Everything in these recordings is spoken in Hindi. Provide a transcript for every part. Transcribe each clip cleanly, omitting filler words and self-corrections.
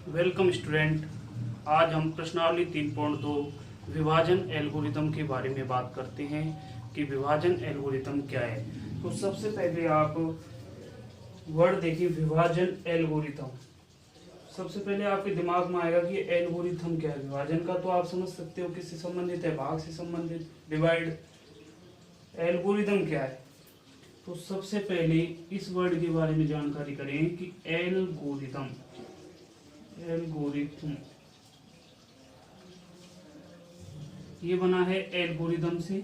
Welcome student. आज हम प्रश्नावली 3.2 विभाजन एल्गोरिथम के बारे में बात करते हैं कि विभाजन एल्गोरिथम क्या है। तो सबसे पहले आप वर्ड देखिए, विभाजन एल्गोरिथम। सबसे पहले आपके दिमाग में आएगा कि एल्गोरिथम क्या है। विभाजन का तो आप समझ सकते हो किससे संबंधित है, भाग से संबंधित, डिवाइड। एल्गोरिथम क्या है, तो सबसे पहले इस वर्ड के बारे में जानकारी करें कि एल्गोरिथम एल्गोरिथम ये बना है एल्गोरिथम से,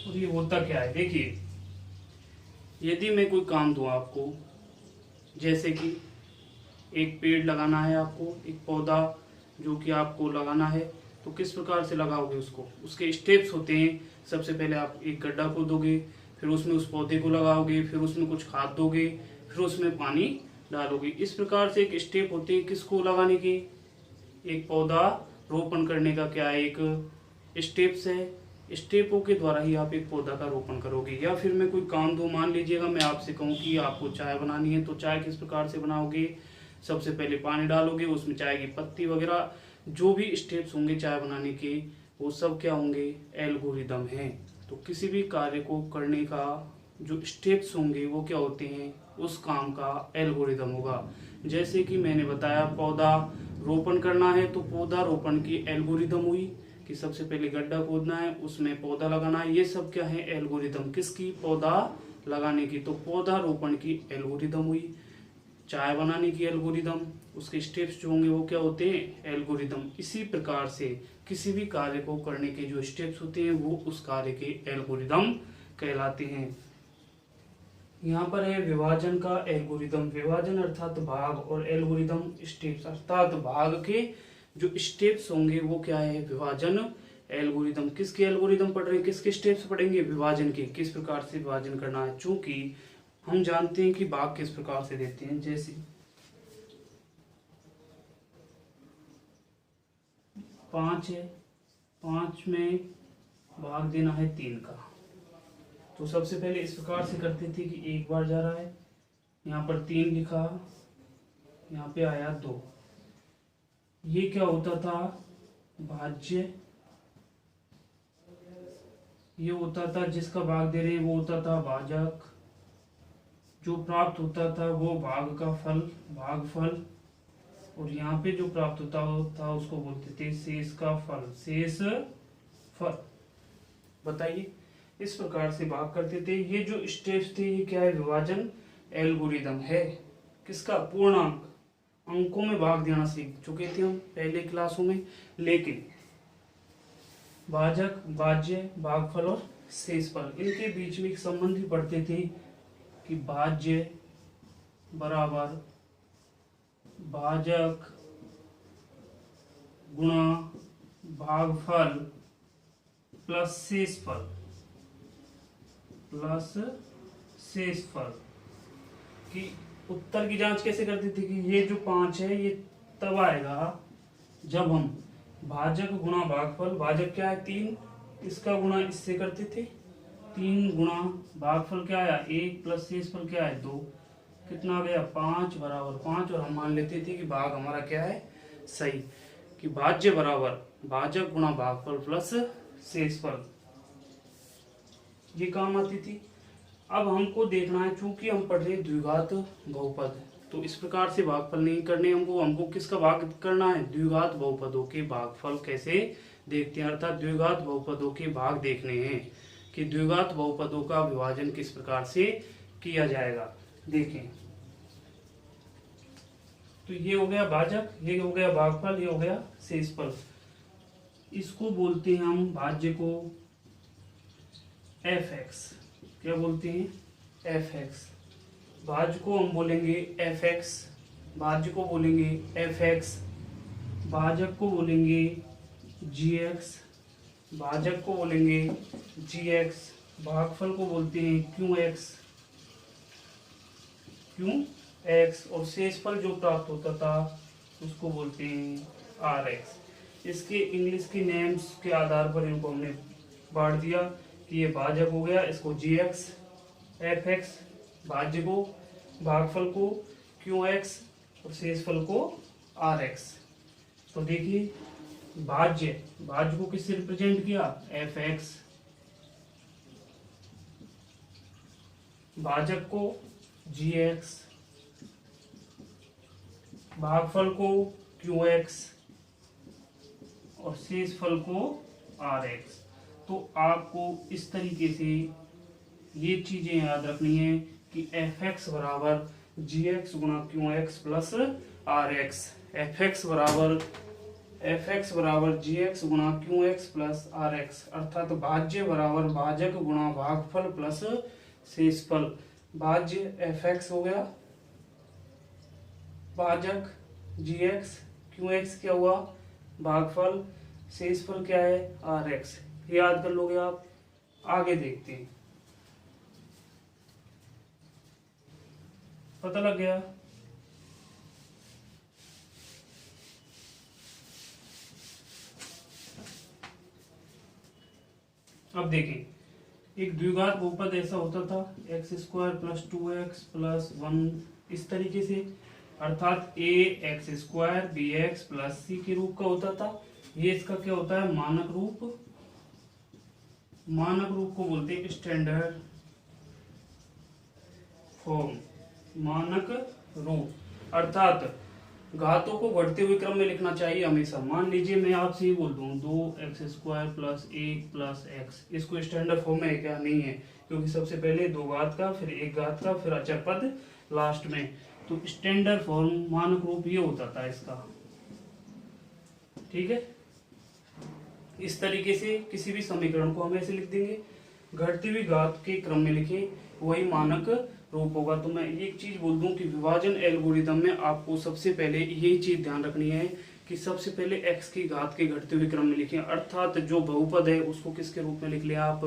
और ये होता क्या है देखिए। यदि मैं कोई काम दूं आपको, जैसे कि एक पेड़ लगाना है आपको, एक पौधा जो कि आपको लगाना है, तो किस प्रकार से लगाओगे उसको, उसके स्टेप्स होते हैं। सबसे पहले आप एक गड्ढा खोदोगे, फिर उसमें उस पौधे को लगाओगे, फिर उसमें कुछ खाद दोगे, फिर उसमें पानी डालोगे। इस प्रकार से एक स्टेप होते हैं किसको लगाने के, एक पौधा रोपण करने का क्या है, एक स्टेप्स है। स्टेपों के द्वारा ही आप एक पौधा का रोपण करोगे। या फिर मैं कोई काम दूं, मान लीजिएगा मैं आपसे कहूँ कि आपको चाय बनानी है, तो चाय किस प्रकार से बनाओगे। सबसे पहले पानी डालोगे, उसमें चाय की पत्ती वगैरह जो भी स्टेप्स होंगे चाय बनाने के, वो सब क्या होंगे, एल्गोरिदम हैं। तो किसी भी कार्य को करने का जो स्टेप्स होंगे वो क्या होते हैं, उस काम का एल्गोरिदम होगा। जैसे कि मैंने बताया पौधा रोपण करना है, तो पौधा रोपण की एल्गोरिदम हुई कि सबसे पहले गड्ढा खोदना है, उसमें पौधा लगाना है। ये सब क्या है, एल्गोरिदम किसकी, पौधा लगाने की। तो पौधा रोपण की एल्गोरिदम हुई। चाय बनाने की एल्गोरिदम, उसके स्टेप्स जो होंगे वो क्या होते हैं, एल्गोरिदम। इसी प्रकार से किसी भी कार्य को करने के जो स्टेप्स होते हैं वो उस कार्य के एल्गोरिदम कहलाते हैं। यहाँ पर है विभाजन का एल्गोरिदम। विभाजन अर्थात भाग, और एल्गोरिदम स्टेप्स अर्थात भाग के जो स्टेप्स होंगे वो क्या है, विभाजन एल्गोरिदम। किसके एल्गोरिदम पढ़ रहे हैं, किसके स्टेप्स पढ़ेंगे, विभाजन के, किस प्रकार से विभाजन करना है। चूंकि हम जानते हैं कि भाग किस प्रकार से देते हैं। जैसे 5 है, 5 में भाग देना है 3 का। तो सबसे पहले इस प्रकार से करते थे कि एक बार जा रहा है, यहाँ पर 3 लिखा, यहाँ पे आया 2। ये क्या होता था, भाज्य। ये होता था जिसका भाग दे रहे हैं वो होता था भाजक। जो प्राप्त होता था वो भाग का फल, भागफल। और यहाँ पे जो प्राप्त होता था उसको बोलते थे शेष का फल, शेष फल। बताइए, इस प्रकार से भाग करते थे। ये जो स्टेप्स थे ये क्या है, विभाजन एल्गोरिदम है। किसका, पूर्णांक, अंकों में भाग देना सीख चुके थे हम पहले क्लासों में। लेकिन भाजक, भाज्य, भागफल और शेषफल, इनके बीच में एक संबंध भी पढ़ते थे कि भाज्य बराबर भाजक गुणा भागफल प्लस शेषफल, प्लस शेषफल। कि उत्तर की जांच कैसे करते थे कि ये जो 5 है ये तब आएगा जब हम भाजक गुणा भागफल, भाजक क्या है 3, इसका गुणा इससे करते थे, 3 गुणा भागफल क्या आया 1, प्लस शेषफल क्या है 2। कितना आ गया, 5 बराबर 5। और हम मान लेते थे कि भाग हमारा क्या है, सही, कि भाज्य बराबर भाजक गुणा भागफल प्लस शेषफल। ये काम आती थी। अब हमको देखना है, चूंकि हम पढ़ रहे द्विघात बहुपद, तो इस प्रकार से भागफल नहीं करने हमको किसका भाग करना है, द्विघात बहुपदों के भागफल कैसे देखते हैं, अर्थात द्विघात बहुपदों के भाग देखने हैं कि द्विघात बहुपदों का विभाजन किस प्रकार से किया जाएगा। देखें, तो ये हो गया भाजक, ये हो गया भागफल, ये हो गया शेषफल। इसको बोलते हैं हम भाज्य को fx। क्या बोलते हैं, fx। भाज्य को हम बोलेंगे fx, भाज्य को बोलेंगे fx, भाजक को बोलेंगे gx, भाजक को बोलेंगे gx, भागफल को बोलते हैं qx, qx, और शेषफल जो प्राप्त होता था उसको बोलते हैं rx। इसके इंग्लिश के नेम्स के आधार पर इनको हमने बांट दिया कि ये भाजक हो गया, इसको gx, fx भाज्य को भागफल को क्यू एक्स और शेषफल को आर एक्स। तो देखिए भाज्य को किससे रिप्रेजेंट किया, एफ एक्स, भाजक को जी एक्स, भागफल को क्यू एक्स और शेषफल को आर एक्स। तो आपको इस तरीके से ये चीजें याद रखनी है कि एफ एक्स बराबर जी एक्स गुणा Q X plus R X, F X बराबर जी एक्स गुणा Q X plus R X, अर्थात भाज्य बराबर भाजक गुणा भागफल प्लस शेषफल। भाज्य एफ एक्स हो गया, भाजक जी एक्स, क्यू एक्स क्या हुआ भागफल, शेषफल क्या है आर एक्स। याद कर लोगे आप। आगे देखते हैं, पता लग गया। अब देखें, एक द्विघात बहुपद ऐसा होता था x square plus 2x plus 1 इस तरीके से, अर्थात A X square B X plus C के रूप का होता था। ये इसका क्या होता है मानक रूप, मानक रूप को बोलते हैं स्टैंडर्ड फॉर्म, मानक रूप। अर्थात घातों को बढ़ते हुए क्रम में लिखना चाहिए हमेशा। मान लीजिए मैं आपसे ये बोल दूं 2x² प्लस 1 प्लस एक्स, इसको स्टैंडर्ड फॉर्म में क्या नहीं है, क्योंकि सबसे पहले दो घात का, फिर एक घात का, फिर अचर पद लास्ट में। तो स्टैंडर्ड फॉर्म मानक रूप ये होता था इसका, ठीक है। इस तरीके से किसी भी समीकरण को हम ऐसे लिख देंगे, घटती हुई घात के क्रम में लिखें, वही मानक रूप होगा। तो मैं एक चीज बोल दूं कि विभाजन एल्गोरिदम में आपको सबसे पहले यही चीज ध्यान रखनी है कि सबसे पहले x की घात के घटते हुए क्रम में लिखें, अर्थात जो बहुपद है उसको किसके रूप में लिख लिया आप,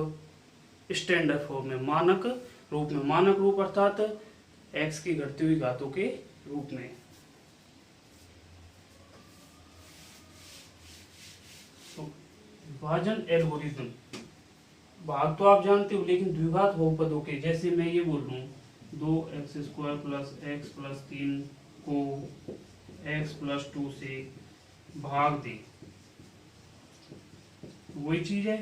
स्टैंडर्ड फॉर्म में, मानक रूप में। मानक रूप अर्थात x की घटती हुई घातों के रूप में। तो विभाजन एल्गोरिदम भाग तो आप जानते हो, लेकिन द्विघात बहुपदों के, जैसे मैं ये बोल रहा हूँ 2x² प्लस एक्स प्लस 3 को x प्लस 2 से भाग दे, वही चीज है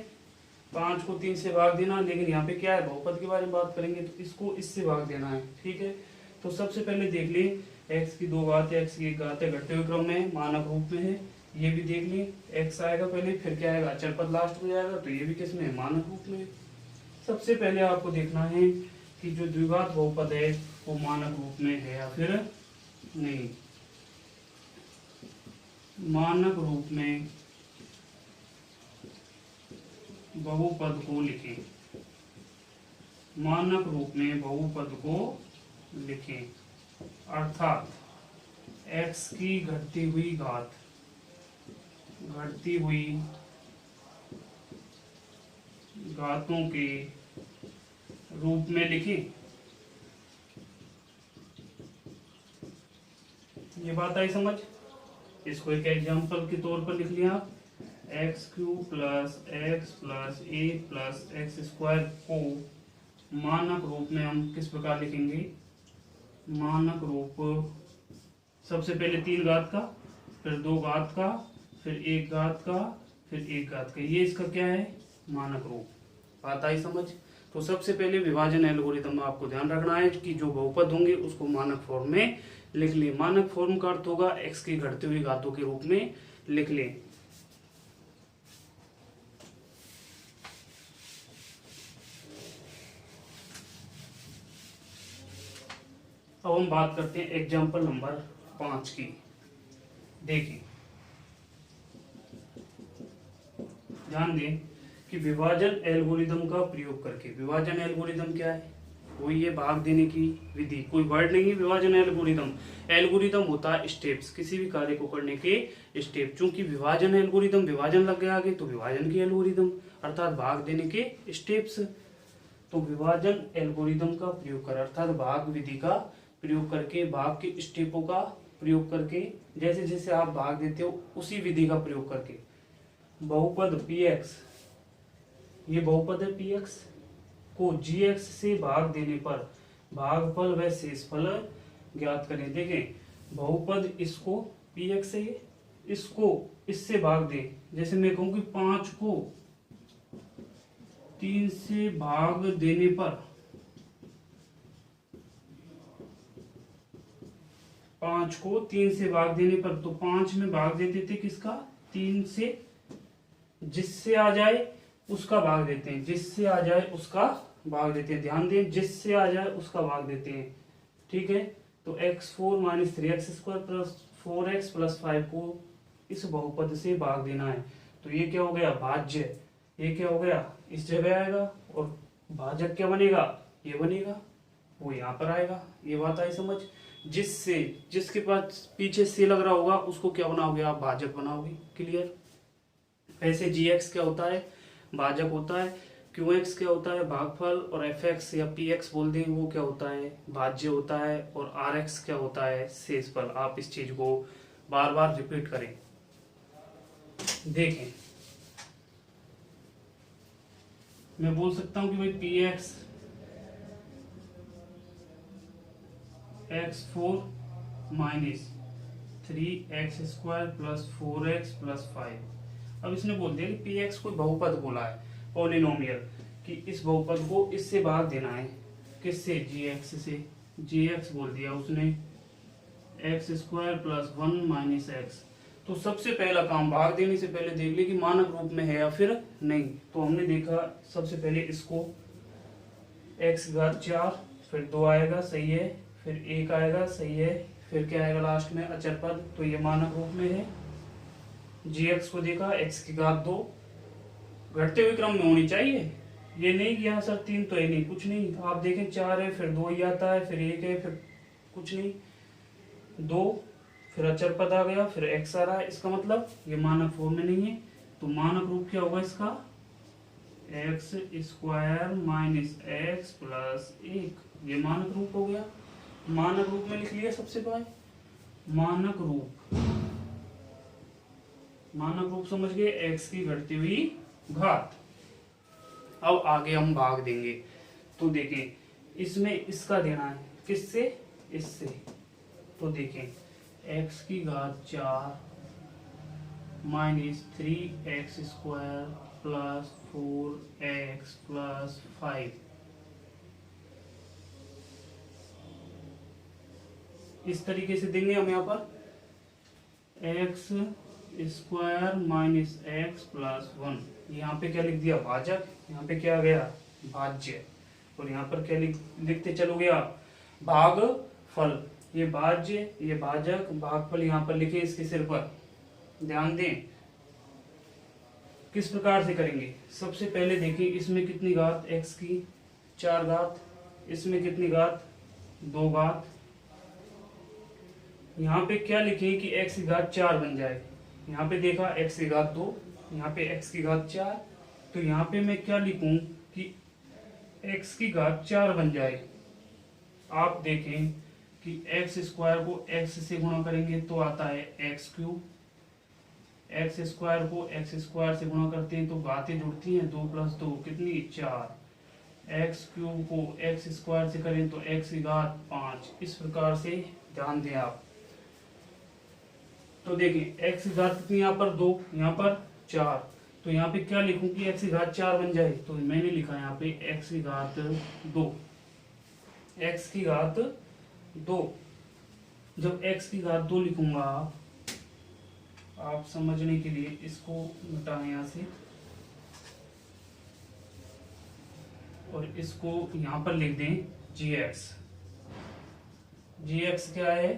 5 को 3 से भाग देना। लेकिन यहाँ पे क्या है, बहुपद के बारे में बात करेंगे तो इसको इससे भाग देना है, ठीक है। तो सबसे पहले देख ले x की दो घात है, x की एक घात है, घटते हुए क्रम में मानक रूप में है। ये भी देख लिए x आएगा पहले, फिर क्या आएगा अचर पद लास्ट में जाएगा, तो ये भी किस में मानक रूप में। सबसे पहले आपको देखना है कि जो द्विघात बहुपद है वो मानक रूप में है या फिर नहीं। मानक रूप में बहुपद को लिखें, मानक रूप में बहुपद को लिखें, अर्थात x की घटती हुई घात, घटती हुई घातों के रूप में लिखें। ये बात आई समझ। इसको एक एग्जांपल के तौर पर लिख लिया, x³ प्लस एक्स प्लस ए प्लस एक्स स्क्वायर को मानक रूप में हम किस प्रकार लिखेंगे, मानक रूप सबसे पहले 3 घात का, फिर 2 घात का, फिर 1 घात का, फिर 1 घात का, ये इसका क्या है मानक रूप। बात आई समझ। तो सबसे पहले विभाजन एल्गोरिथम में आपको ध्यान रखना है कि जो बहुपद होंगे उसको मानक फॉर्म में लिख लें। मानक फॉर्म का अर्थ होगा x की घटती हुई घातों के रूप में लिख लें। अब हम बात करते हैं एग्जाम्पल नंबर 5 की। देखिए ध्यान दें कि विभाजन एल्गोरिदम का प्रयोग करके, विभाजन एल्गोरिदम क्या है, वही है भाग देने की विधि, कोई वर्ड नहीं है विभाजन एल्गोरिदम। एल्गोरिदम होता है स्टेप्स, किसी भी कार्य को करने के स्टेप। चूंकि विभाजन एल्गोरिदम, विभाजन लग गया आगे तो विभाजन की एल्गोरिदम, अर्थात भाग देने के स्टेप्स। तो विभाजन एल्गोरिदम का प्रयोग कर, अर्थात भाग विधि का प्रयोग करके, भाग के स्टेपों का प्रयोग करके, जैसे जैसे आप भाग देते हो उसी विधि का प्रयोग करके बहुपद px, ये बहुपद है px को gx से भाग देने पर भागफल व शेषफल ज्ञात करें। देखें बहुपद इसको px से इसको इससे भाग दे, जैसे मैं कहूं कि 5 को 3 से भाग देने पर 5 को 3 से भाग देने पर, तो 5 में भाग देते थे किसका, 3 से, जिससे आ जाए उसका भाग देते हैं, जिससे आ जाए उसका भाग देते हैं, ध्यान दें, जिससे आ जाए उसका भाग देते हैं। ठीक है, तो x4 minus 3x² plus 4x plus 5 को इस बहुपद से भाग देना है। तो ये क्या हो गया, भाज्य, ये क्या हो गया, इस जगह आएगा, और भाजक क्या बनेगा, ये बनेगा, वो यहाँ पर आएगा। ये बात आई समझ। जिससे, जिसके पास पीछे से लग रहा होगा उसको क्या बनाओगे आप, भाजक बनाओगे। क्लियर। ऐसे gx क्या होता है, भाजक होता है, qx क्या होता है, भागफल, और fx या px बोल दें वो क्या होता है, भाज्य होता है, और rx क्या होता है, शेषफल। आप इस चीज को बार बार रिपीट करें। देखें, मैं बोल सकता हूं कि भाई px x4 minus 3x² plus 4x plus 5। अब इसने बोल दिया कि px कोई बहुपद बोला है, पॉलिनोमियल, कि इस बहुपद को इससे भाग देना है, किससे, gx से, gx बोल दिया उसने, x² प्लस 1 माइनस x। तो सबसे पहला काम, भाग देने से पहले देख ले कि मानक रूप में है या फिर नहीं। तो हमने देखा सबसे पहले इसको x⁴, फिर 2 आएगा, सही है, फिर 1 आएगा, सही है, फिर क्या आएगा लास्ट में, अचर पद, तो ये मानक रूप में है। gx को देखा x⁴, घटते हुए क्रम में होनी चाहिए, ये नहीं कि यहाँ सर 3 तो है नहीं, कुछ नहीं। आप देखें 4 है, फिर 2 ही आता है, फिर 1 है, फिर कुछ नहीं, 2, फिर अचर पद आ गया, फिर x आ रहा है, इसका मतलब ये मानक फॉर्म में नहीं है। तो मानक रूप क्या होगा इसका, x² माइनस x प्लस 1, ये मानक रूप हो गया। मानक रूप में लिख लिया सबसे पहले, मानक रूप, मानक रूप समझ गए, x की घटती हुई घात। अब आगे हम भाग देंगे। तो देखें, इसमें इसका देना है, किससे, इससे। तो देखें x⁴ minus 3x² plus 4x plus 5, इस तरीके से देंगे हम यहाँ पर, x² माइनस x प्लस 1, यहाँ पे क्या लिख दिया, भाजक, यहाँ पे क्या आ गया, भाज्य, और यहाँ पर क्या लिखते चलोगे आप, भागफल। ये भाज्य, ये भाजक, भागफल यहाँ पर लिखे इसके सिर पर। ध्यान दें किस प्रकार से करेंगे। सबसे पहले देखिए, इसमें कितनी घात, x की 4 घात, इसमें कितनी घात, 2 घात। यहाँ पे क्या लिखे कि x⁴ बन जाए, यहाँ पे देखा x⁴, यहाँ पे x⁴, तो यहाँ पे मैं क्या लिखूं कि x⁴ बन जाए। आप देखें कि x² को x से गुणा करेंगे तो आता है x3, x² को x² से गुणा करते हैं तो घातें जुड़ती हैं, 2 + 2 कितनी, 4, x³ को x² से करें तो x⁵5। इस प्रकार से ध्यान दें आप। तो देखिए x⁴ कितनी, यहाँ पर 2, यहाँ पर 4, तो यहाँ पे क्या लिखूं कि x⁴ बन जाए। तो मैंने लिखा यहाँ पे x⁵2, x⁵2। जब x⁵2 लिखूंगा, आप समझने के लिए इसको मिटाएं यहाँ से, और इसको यहाँ पर लिख दें gx। gx क्या है,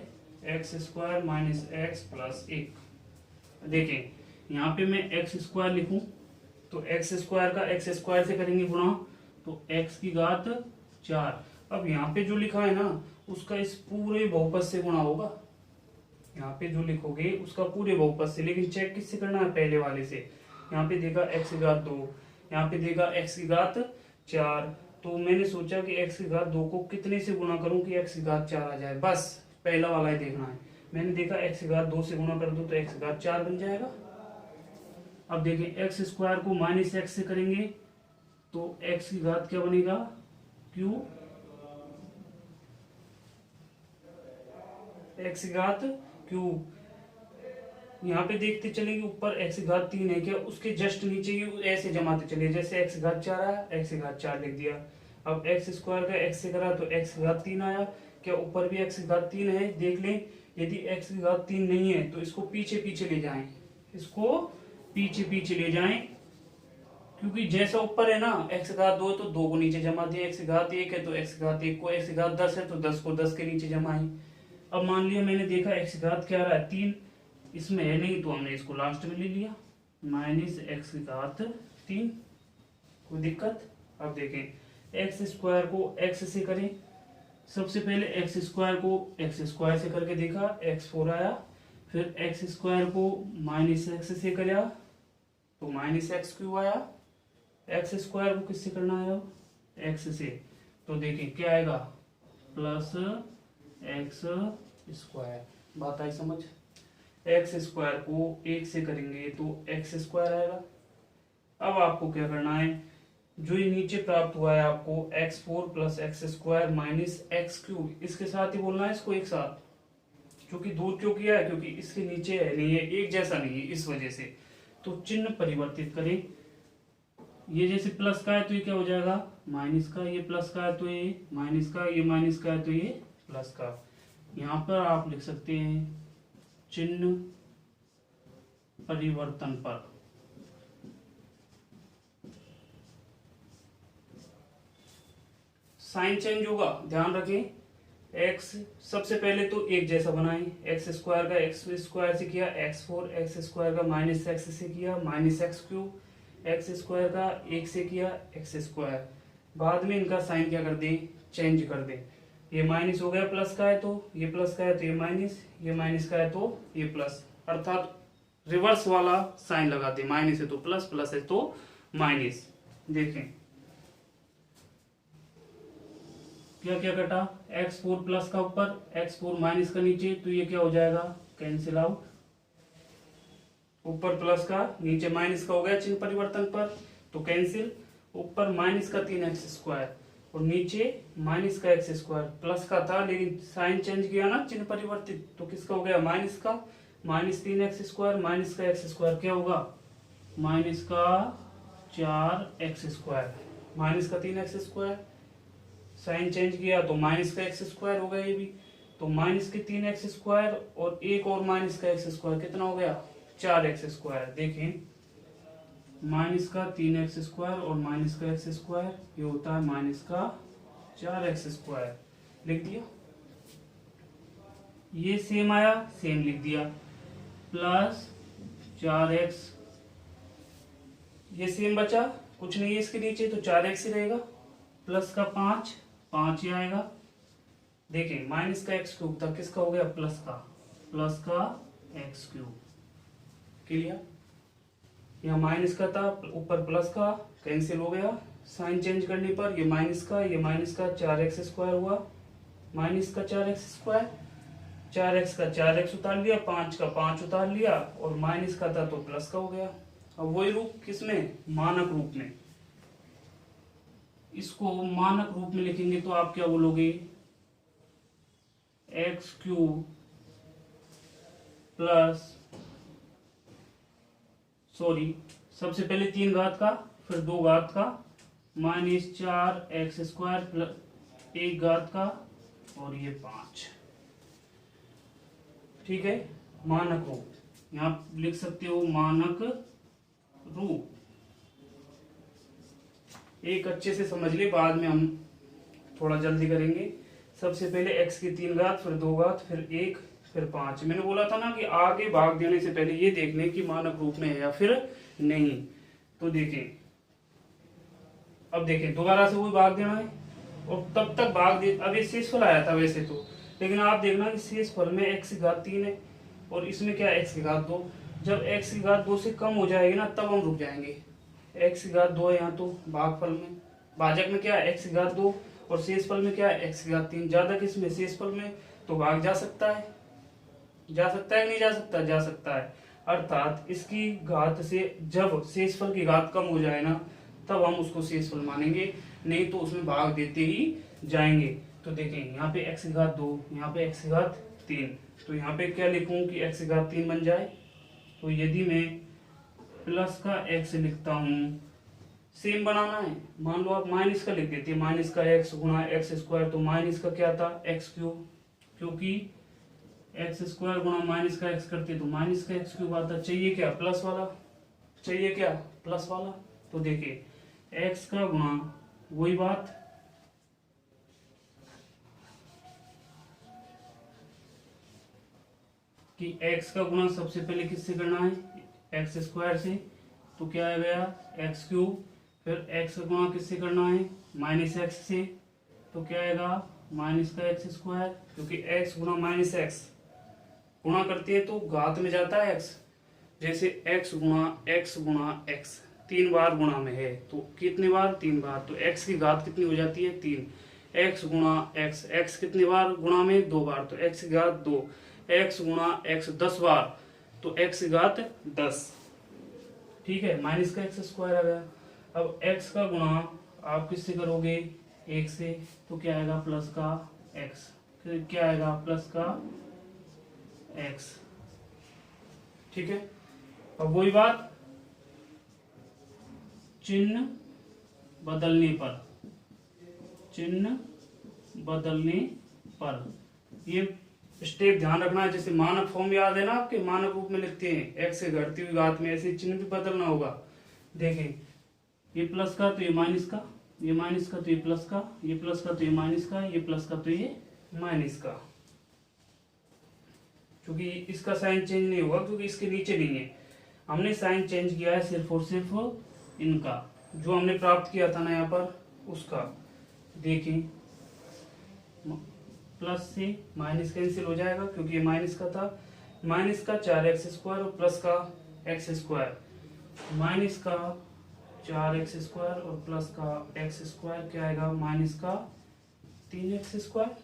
x² माइनस x प्लस 1। देखें यहाँ पे मैं x² लिखूं तो x² का x² से करेंगे गुणा, तो x⁴। अब यहाँ पे जो लिखा है ना, उसका इस पूरे बहुपद से गुणा होगा। यहाँ पे जो लिखोगे उसका पूरे बहुपद से, लेकिन चेक किससे करना है, पहले वाले से। यहाँ पे देखा x⁵2, यहाँ पे देखा x⁴, तो मैंने सोचा कि x⁵2 को कितने से गुणा करूं कि x⁵4 आ जाए, बस पहला वाला ही देखना है। मैंने देखा x⁵2 से गुणा कर दो तो x⁵4 बन जाएगा। अब देखें x² को माइनस x से करेंगे तो x की घात क्या बनेगा, q एक्स घात क्यूब। यहाँ पे देखते चलेंगे ऊपर एक्स घात 3 है क्या, उसके जस्ट नीचे ही ऐसे जमाते चलिए, जैसे एक्स घात 4 आया एक्स घात 4 लिख दिया। अब एक्स स्क्वायर का एक्स से करा तो एक्स घात 3 आया, क्या ऊपर भी एक्स घात 3 है, देख लें। यदि एक्स घात 3 नहीं है तो इसको पीछे पीछे ले जाएं, इसको पीछे पीछे ले जाएं, क्योंकि जैसा ऊपर है ना एक्स घात 2 तो 2 को नीचे जमा दिए, एक्स घात 1 है तो एक्स घात 1 को, एक्स घात 10 है तो 10 को 10 के नीचे जमाएं। अब मान लिया मैंने देखा एक्स घात क्या रहा है 3, इसमें है नहीं तो हमने इसको लास्ट में ले लिया, माइनस एक्स घात 3, कोई दिक्कत। अब देखें एक्स स्क्वायर को एक्स से करें, सबसे पहले एक्स स्क्वायर को एक्स स्क्वायर से करके देखा x4 आया, फिर एक्स स्क्वायर को माइनस एक्स से करा तो माइनस एक्स क्यूब आया, एक्स स्क्वायर को किससे करना है अब एक्स से, तो देखें क्या आएगा प्लस एक्स स्क्वायर। बात आई समझ। एक्स स्क्वायर को 1 से करेंगे तो एक्स स्क्वायर आएगा। अब आपको क्या करना है, जो ये नीचे प्राप्त हुआ है आपको x4 plus x square minus x cube, इसके साथ ही बोलना है इसको एक साथ, क्योंकि दूर क्यों किया है, क्योंकि इसके नीचे है नहीं है, एक जैसा नहीं है, इस वजह से। तो चिन्ह परिवर्तित करें, ये जैसे प्लस का है तो ये क्या हो जाएगा माइनस का, ये प्लस का है तो ये माइनस का, ये माइनस का है तो ये प्लस का। यहाँ पर आप लिख सकते हैं चिन्ह परिवर्तन पर। साइन चेंज होगा, ध्यान रखें। एक्स सबसे पहले तो एक जैसा बनाएं, एक्स स्क्वायर का एक्स स्क्वायर से किया x4, एक्स स्क्वायर का माइनस एक्स से किया minus x cube, x square का 1 से किया एक्स स्क्वायर। बाद में इनका साइन क्या कर दें, चेंज कर दें। ये माइनस हो गया प्लस का है तो ये प्लस का है तो ये माइनस, ये माइनस का है तो ये प्लस, अर्थात रिवर्स वाला साइन लगा दें, माइनस है तो प्लस, प्लस है तो माइनस। देखें क्या क्या कटा, x4 प्लस का ऊपर x4 माइनस का नीचे, तो ये क्या हो जाएगा कैंसिल आउट, ऊपर प्लस का नीचे माइनस का हो गया चिन्ह परिवर्तन पर तो कैंसिल। ऊपर माइनस का 3x स्क्वायर और नीचे माइनस का एक्स स्क्वायर, प्लस का था लेकिन साइन चेंज किया ना चिन्ह परिवर्तित, तो किसका हो गया माइनस का, माइनस 3x स्क्वायर माइनस का एक्स स्क्वायर क्या होगा माइनस का 4x स्क्वायर, माइनस का 3x स्क्वायर, साइन चेंज किया तो माइनस का एक्स स्क्वायर हो गया ये भी, तो माइनस के 3x स्क्वायर और एक और माइनस का एक्स स्क्वायर कितना हो गया 4x स्क्वायर। देखें माइनस का 3x स्क्वायर और माइनस का एक्स स्क्वायर ये होता है माइनस का 4x स्क्वायर, लिख दिया। ये सेम आया सेम लिख दिया, प्लस 4x, ये सेम बचा कुछ नहीं है इसके नीचे तो 4x ही रहेगा, प्लस का 5 ही आएगा। देखें माइनस का एक्स क्यूब था किसका हो गया प्लस का एक्स क्यूब, क्लियर। यहाँ माइनस का था ऊपर प्लस का कैंसिल हो गया, साइन चेंज करने पर ये माइनस का 4x स्क्वायर हुआ, माइनस का 4x स्क्वायर, 4x का 4x उतार लिया, 5 का 5 उतार लिया और माइनस का था तो प्लस का हो गया। अब वही रूप किसमें मानक रूप में, इसको मानक रूप में लिखेंगे तो आप क्या बोलोगे एक्स क्यूब प्लस सबसे पहले 3 घात का फिर 2 घात का माइनस 4x स्क्वायर प्लस 1 घात का और ये 5, ठीक है। मानक रूप यहाँ लिख सकते हो मानक रूप, एक अच्छे से समझ ले, बाद में हम थोड़ा जल्दी करेंगे। सबसे पहले x की 3 घात फिर 2 घात फिर 1 फिर 5। मैंने बोला था ना कि आगे भाग देने से पहले ये देखने की मानक रूप में है या फिर नहीं। तो देखें अब देखें दोबारा से वही भाग देना है और तब तक भाग दे। अब ये शेषफल आया था वैसे तो, लेकिन आप देखना कि शेषफल में x की घात 3 है और इसमें क्या x की घात 2। जब x की घात 2 से कम हो जाएगी ना तब हम रुक जाएंगे। x की घात 2 है यहाँ तो भागफल में, भाजक में क्या है x की घात 2 और शेषफल में क्या है x की घात 3। ज्यादा किसमें शेषफल में, तो भाग जा सकता है कि नहीं जा सकता, जा सकता है। अर्थात इसकी घात से जब शेषफल की घात कम हो जाए ना तब हम उसको शेषफल मानेंगे, नहीं तो उसमें भाग देते ही जाएंगे। तो देखें यहाँ पे x की घात 2, यहाँ पे x की घात 3। तो यहाँ पे क्या लिखूं कि x घात 3 बन जाए। तो यदि मैं प्लस का x लिखता हूँ, सेम बनाना है, मान लो आप माइनस का लिख देते, माइनस का x गुणा एक्स स्क्वायर, तो माइनस का क्या था एक्स क्यूब, क्योंकि एक्स स्क्वायर गुणा माइनस का एक्स करते तो माइनस का एक्स क्यूब आता। चाहिए क्या प्लस वाला, चाहिए क्या प्लस वाला। तो देखिए एक्स का गुणा, वही बात कि x का गुणा सबसे पहले किससे करना है, एक्स स्क्वायर से, तो क्या आ गया एक्स क्यूब। फिर x का गुणा किससे करना है, माइनस एक्स से, तो क्या आएगा माइनस का एक्स स्क्वायर, क्योंकि x गुणा माइनस एक्स गुणा करते हैं तो घात में जाता है x। जैसे x गुणा x 3 बार गुणा में है, तो कितने बार 3 बार, तो x की घात कितनी हो जाती है 3। x गुणा x कितने बार गुणा में 2 बार, तो x की घात 2। x गुणा x 10 बार, तो x की घात 10। ठीक है, माइनस का एक्स स्क्वायर आ गया। अब x का गुणा आप किससे करोगे, 1 से, तो क्या आएगा प्लस का x, फिर क्या आएगा प्लस का x। ठीक है, अब वही बात चिन्ह बदलने पर, चिन्ह बदलने पर ये स्टेप ध्यान रखना है। जैसे मानक फॉर्म याद है ना आपके, मानक रूप में लिखते हैं एक्स से घटती हुई घात में, ऐसे चिन्ह भी बदलना होगा। देखें ये प्लस का तो ये माइनस का, ये माइनस का तो ये प्लस का, ये प्लस का तो ये माइनस का, ये प्लस का तो ये माइनस का। क्योंकि इसका साइन चेंज नहीं होगा क्योंकि इसके नीचे नहीं है, हमने साइन चेंज किया है सिर्फ और सिर्फ इनका, जो हमने प्राप्त किया था ना यहाँ पर उसका। देखें प्लस से माइनस कैंसिल हो जाएगा क्योंकि ये माइनस का था, माइनस का 4x स्क्वायर और प्लस का x स्क्वायर, माइनस का 4x स्क्वायर और प्लस का x स्क्वायर क्या आएगा माइनस का 3x स्क्वायर।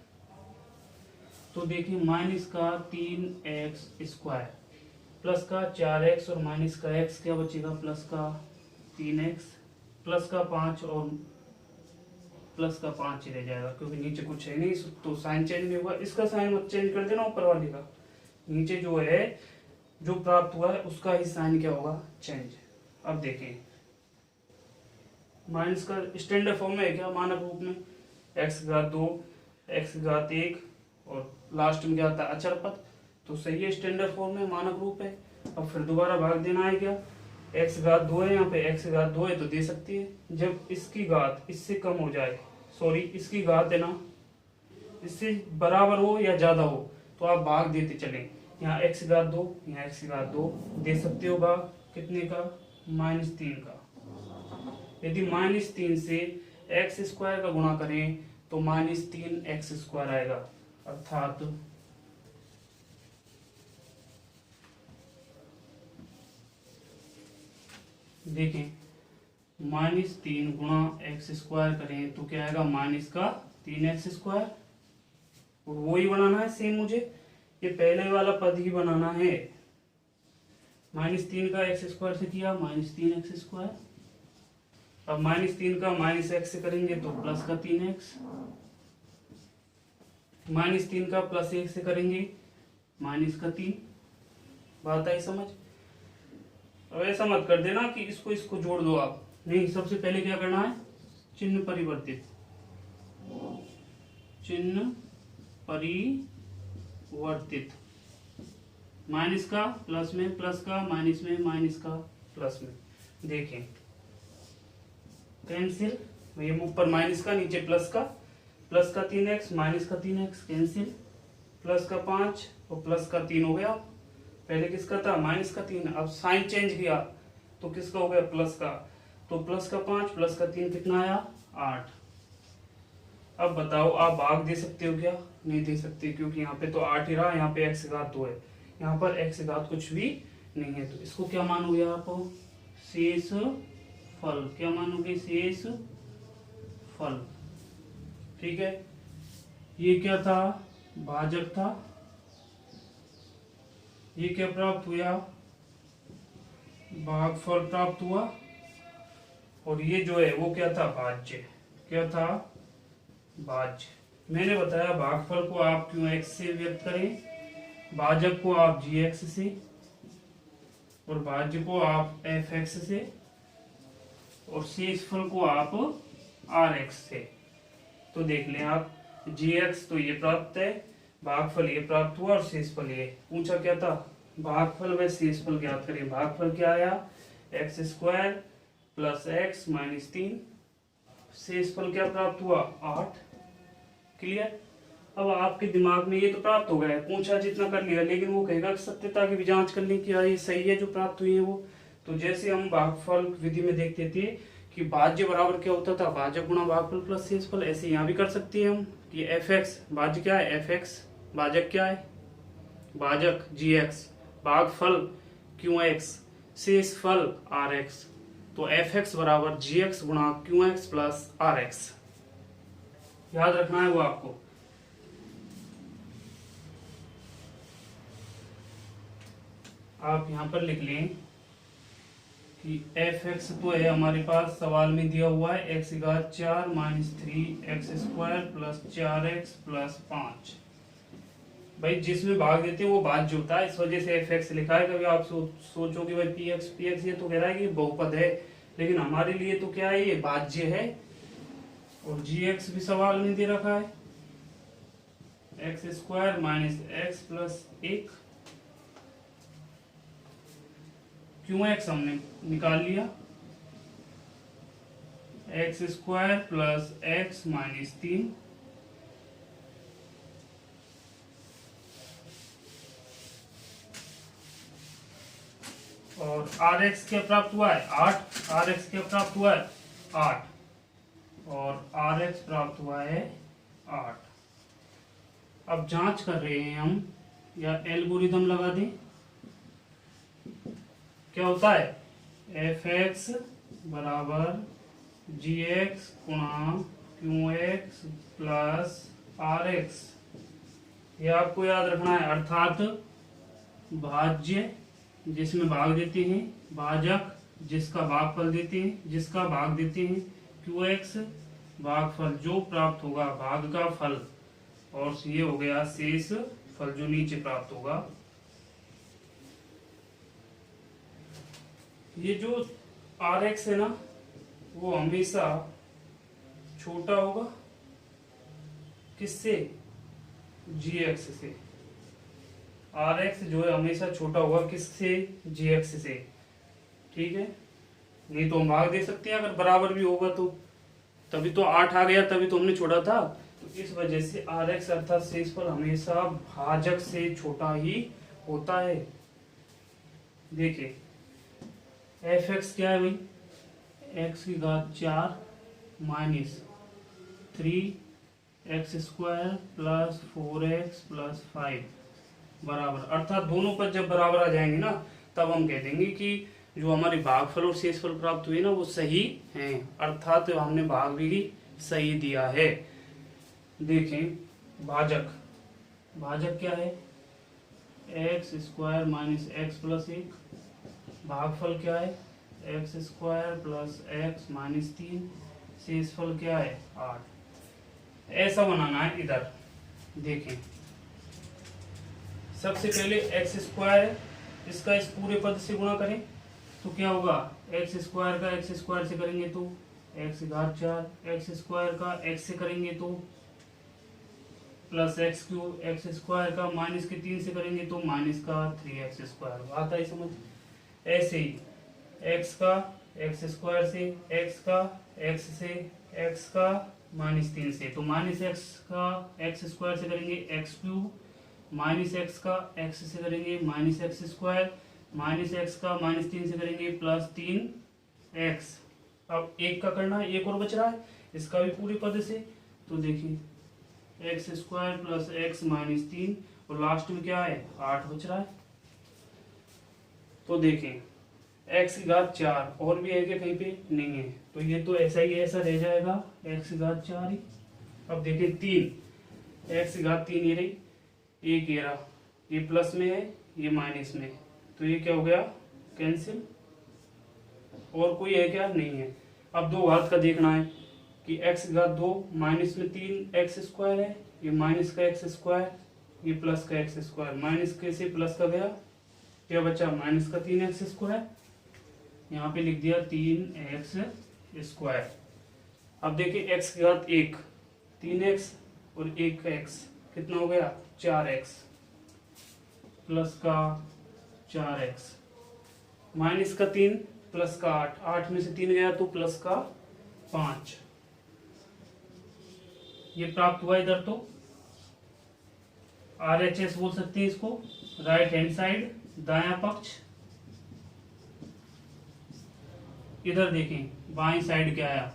तो देखिए माइनस का 3x स्क्वायर प्लस का 4x और माइनस का x क्या बचेगा प्लस का 3x, प्लस का 5 और प्लस का 5 ही रह जाएगा क्योंकि नीचे कुछ है नहीं, तो साइन चेंज नहीं होगा। इसका साइन मत चेंज कर देना ऊपर वाले का, नीचे जो है जो प्राप्त हुआ है उसका ही साइन क्या होगा चेंज। अब देखें माइनस का स्टैंडर्ड फॉर्म में है क्या, मानक रूप में x घात 2 x घात 1 और लास्ट में क्या आता है अचर पद, तो सही है स्टैंडर्ड फॉर्म में, मानक रूप है। अब फिर दोबारा भाग देना है क्या, x घात 2 है, यहाँ पे x घात 2 है तो दे सकती है। जब इसकी घात इससे कम हो जाए, सॉरी इसकी घात है ना इससे बराबर हो या ज्यादा हो तो आप भाग देते चलें। यहाँ x घात 2 यहाँ x घात 2 दे सकते हो भाग कितने का -3 का। यदि -3 से x स्क्वायर का गुणा करें तो -3x स्क्वायर आएगा, अर्थात देखें -3 गुणा x स्क्वायर करें तो क्या आएगा माइनस का 3x स्क्वायर, और वही बनाना है सेम मुझे, ये पहले वाला पद ही बनाना है। -3 का x स्क्वायर से किया -3x स्क्वायर, अब -3 का -x से करेंगे तो प्लस का 3x, -3 का +1 से करेंगे माइनस का 3। बात आई समझ। अब ऐसा मत कर देना कि इसको इसको जोड़ दो आप, नहीं, सबसे पहले क्या करना है चिन्ह परिवर्तित, चिन्ह परिवर्तित, माइनस का प्लस में, प्लस का माइनस में, माइनस का प्लस में। देखें कैंसिल, ये ऊपर माइनस का नीचे प्लस का 3x माइनस का 3x कैंसिल, प्लस का 5 और प्लस का 3 हो गया। पहले किसका था माइनस का 3, अब साइन चेंज किया तो किसका हो गया प्लस का, तो प्लस का 5 प्लस का 3 कितना आया 8। अब बताओ आप भाग दे सकते हो क्या, नहीं दे सकते क्योंकि यहाँ पे तो 8 ही रहा, यहाँ पे x घात 2 है, यहाँ पर x घात कुछ भी नहीं है, तो इसको क्या मानोगे आप शेष फल, क्या मानोगे शेष फल। ठीक है, ये क्या था भाजक था, ये क्या प्राप्त हुआ भागफल प्राप्त हुआ, और ये जो है वो क्या था भाज्य, क्या था भाज्य। मैंने बताया भागफल को आप क्यों x से व्यक्त करें, भाजक को आप जी एक्स से और भाज्य को आप एफ एक्स से और शेषफल को आप आर एक्स से। तो देख लें आप, जी एक्स तो ये प्राप्त है, भागफल ये प्राप्त हुआ और शेषफल ये। पूछा क्या था, भागफल व शेषफल ज्ञात करें। भागफल क्या आया, x square plus x minus 3। शेषफल क्या प्राप्त हुआ, 8। क्लियर। अब आपके दिमाग में ये तो प्राप्त हो गया है, पूछा जितना कर लिया, लेकिन वो कहेगा सत्यता की भी जांच करने की, ये सही है जो प्राप्त हुई है वो। तो जैसे हम भागफल विधि में देखते थे कि भाज्य बराबर क्या होता था, भाजक गुणा भागफल प्लस शेषफल, ऐसे यहाँ भी कर सकते हैं हम कि एफ एक्स, भाज्य क्या है एफ एक्स, भाजक क्या है भाजक जी एक्स, भागफल क्यू एक्स, शेषफल आर एक्स। तो एफ एक्स बराबर जी एक्स गुणा Q X plus R X, याद रखना है वो आपको। आप यहां पर लिख लें कि एफ एक्स तो है हमारे पास, सवाल में दिया हुआ है एक्स घात 4 minus 3 x square plus 4x plus 5। भाई जिसमें भाग देते हैं वो भाज्य होता है, इस वजह से एफ एक्स लिखा है। कभी आप सोचो कि भाई पी एक्स ये तो कह रहा है कि बहुपद है, लेकिन हमारे लिए तो क्या है, ये भाज्य है। और जी एक्स भी सवाल में दे रखा है, x square minus x plus 1। क्यों एक्स हमने निकाल लिया, x square plus x minus 3 और आर एक्स क्या प्राप्त हुआ है 8। आर एक्स क्या प्राप्त हुआ है 8 और आर एक्स प्राप्त हुआ है 8। अब जांच कर रहे हैं हम, या एल्गोरिदम लगा दें, क्या होता है एफ एक्स बराबर जी एक्स गुणा Q X plus R X. ये आपको याद रखना है, अर्थात भाज्य जिसमें भाग देते हैं, भाजक जिसका भागफल देते हैं, जिसका भाग देते हैं, क्यू एक्स भागफल जो प्राप्त होगा भाग का फल, और ये हो गया शेष फल जो नीचे प्राप्त होगा। ये जो आर एक्स है ना, वो हमेशा छोटा होगा किससे, जी एक्स से। आर एक्स जो है हमेशा छोटा होगा किससे, जी एक्स से। ठीक है, नहीं तो हम भाग दे सकते हैं अगर बराबर भी होगा तो, तभी तो 8 आ गया, तभी तो हमने छोड़ा था। तो इस वजह से आर एक्स अर्थात शेषफल हमेशा भाजक से छोटा ही होता है। देखिए एफ एक्स क्या है भाई, एक्स की घात 4 minus 3 x square plus 4x plus 5 बराबर, अर्थात दोनों पद जब बराबर आ जाएंगे ना, तब हम कह देंगे कि जो हमारे भागफल और शेषफल प्राप्त हुए ना वो सही हैं, अर्थात हमने भाग भी सही दिया है। देखें भाजक, भाजक क्या है x square minus x plus 1, भागफल क्या है x square plus x minus 3, शेषफल क्या है 8। ऐसा बनाना है इधर। देखें सबसे पहले एक्स स्क्वायर है, इसका इस पूरे पद से गुणा करें तो क्या होगा, एक्स स्क्वायर का एक्स स्क्वायर से करेंगे तो एक्स घात 4, एक्स स्क्वायर का एक्स से करेंगे तो plus x cube, x square का माइनस के 3 से करेंगे तो माइनस का 3x स्क्वायर। आता है समझ। ऐसे ही एक्स का एक्स स्क्वायर से, एक्स का एक्स से, एक्स का माइनस 3 से, तो माइनस एक्स का एक्स स्क्वायर से करेंगे एक्स क्यूब, माइनस एक्स का एक्स से करेंगे minus x square, minus x का माइनस 3 से करेंगे प्लस 3x। अब एक का करना है, एक और बच रहा है, इसका भी पूरे पद से। तो देखिए x square plus x minus 3 और लास्ट में क्या है 8 बच रहा है। तो देखें एक्स की घात 4 और भी है क्या कहीं पे, नहीं है, तो ये तो ऐसा ही ऐसा रह जाएगा एक्स की घात 4 ही। अब देखें 3, एक्स की घात 3 ये रही, एक ये रहा, ये प्लस में है ये माइनस में, तो ये क्या हो गया कैंसिल। और कोई है क्या, नहीं है। अब दो घात का देखना है कि एक्स घात 2 माइनस में 3 एक्स स्क्वायर है, ये माइनस का एक्स स्क्वायर ये प्लस का एक्स स्क्वायर, माइनस कैसे प्लस का गया, क्या बचा माइनस का 3x स्क्वायर, यहाँ पे लिख दिया 3x स्क्वायर। अब देखिए x की घात 1, 3x और 1 का x कितना हो गया 4x, प्लस का 4x, माइनस का 3 प्लस का 8, 8 में से 3 गया तो प्लस का 5, ये प्राप्त हुआ इधर। तो RHS बोल सकते हैं इसको, राइट हैंड साइड, दायां पक्ष। इधर देखें बाईं साइड क्या आया,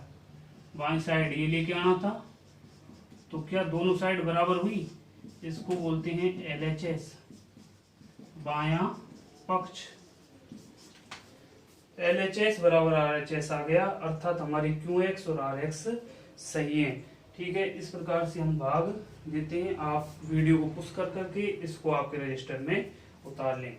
बाईं साइड ये लेके आना था, तो क्या दोनों साइड बराबर हुई, इसको बोलते हैं LHS, बायां पक्ष। LHS बराबर RHS आ गया, अर्थात हमारी QX और RX सही है। ठीक है, इस प्रकार से हम भाग देते हैं। आप वीडियो को पुश कर करके इसको आपके रजिस्टर में उतार लें।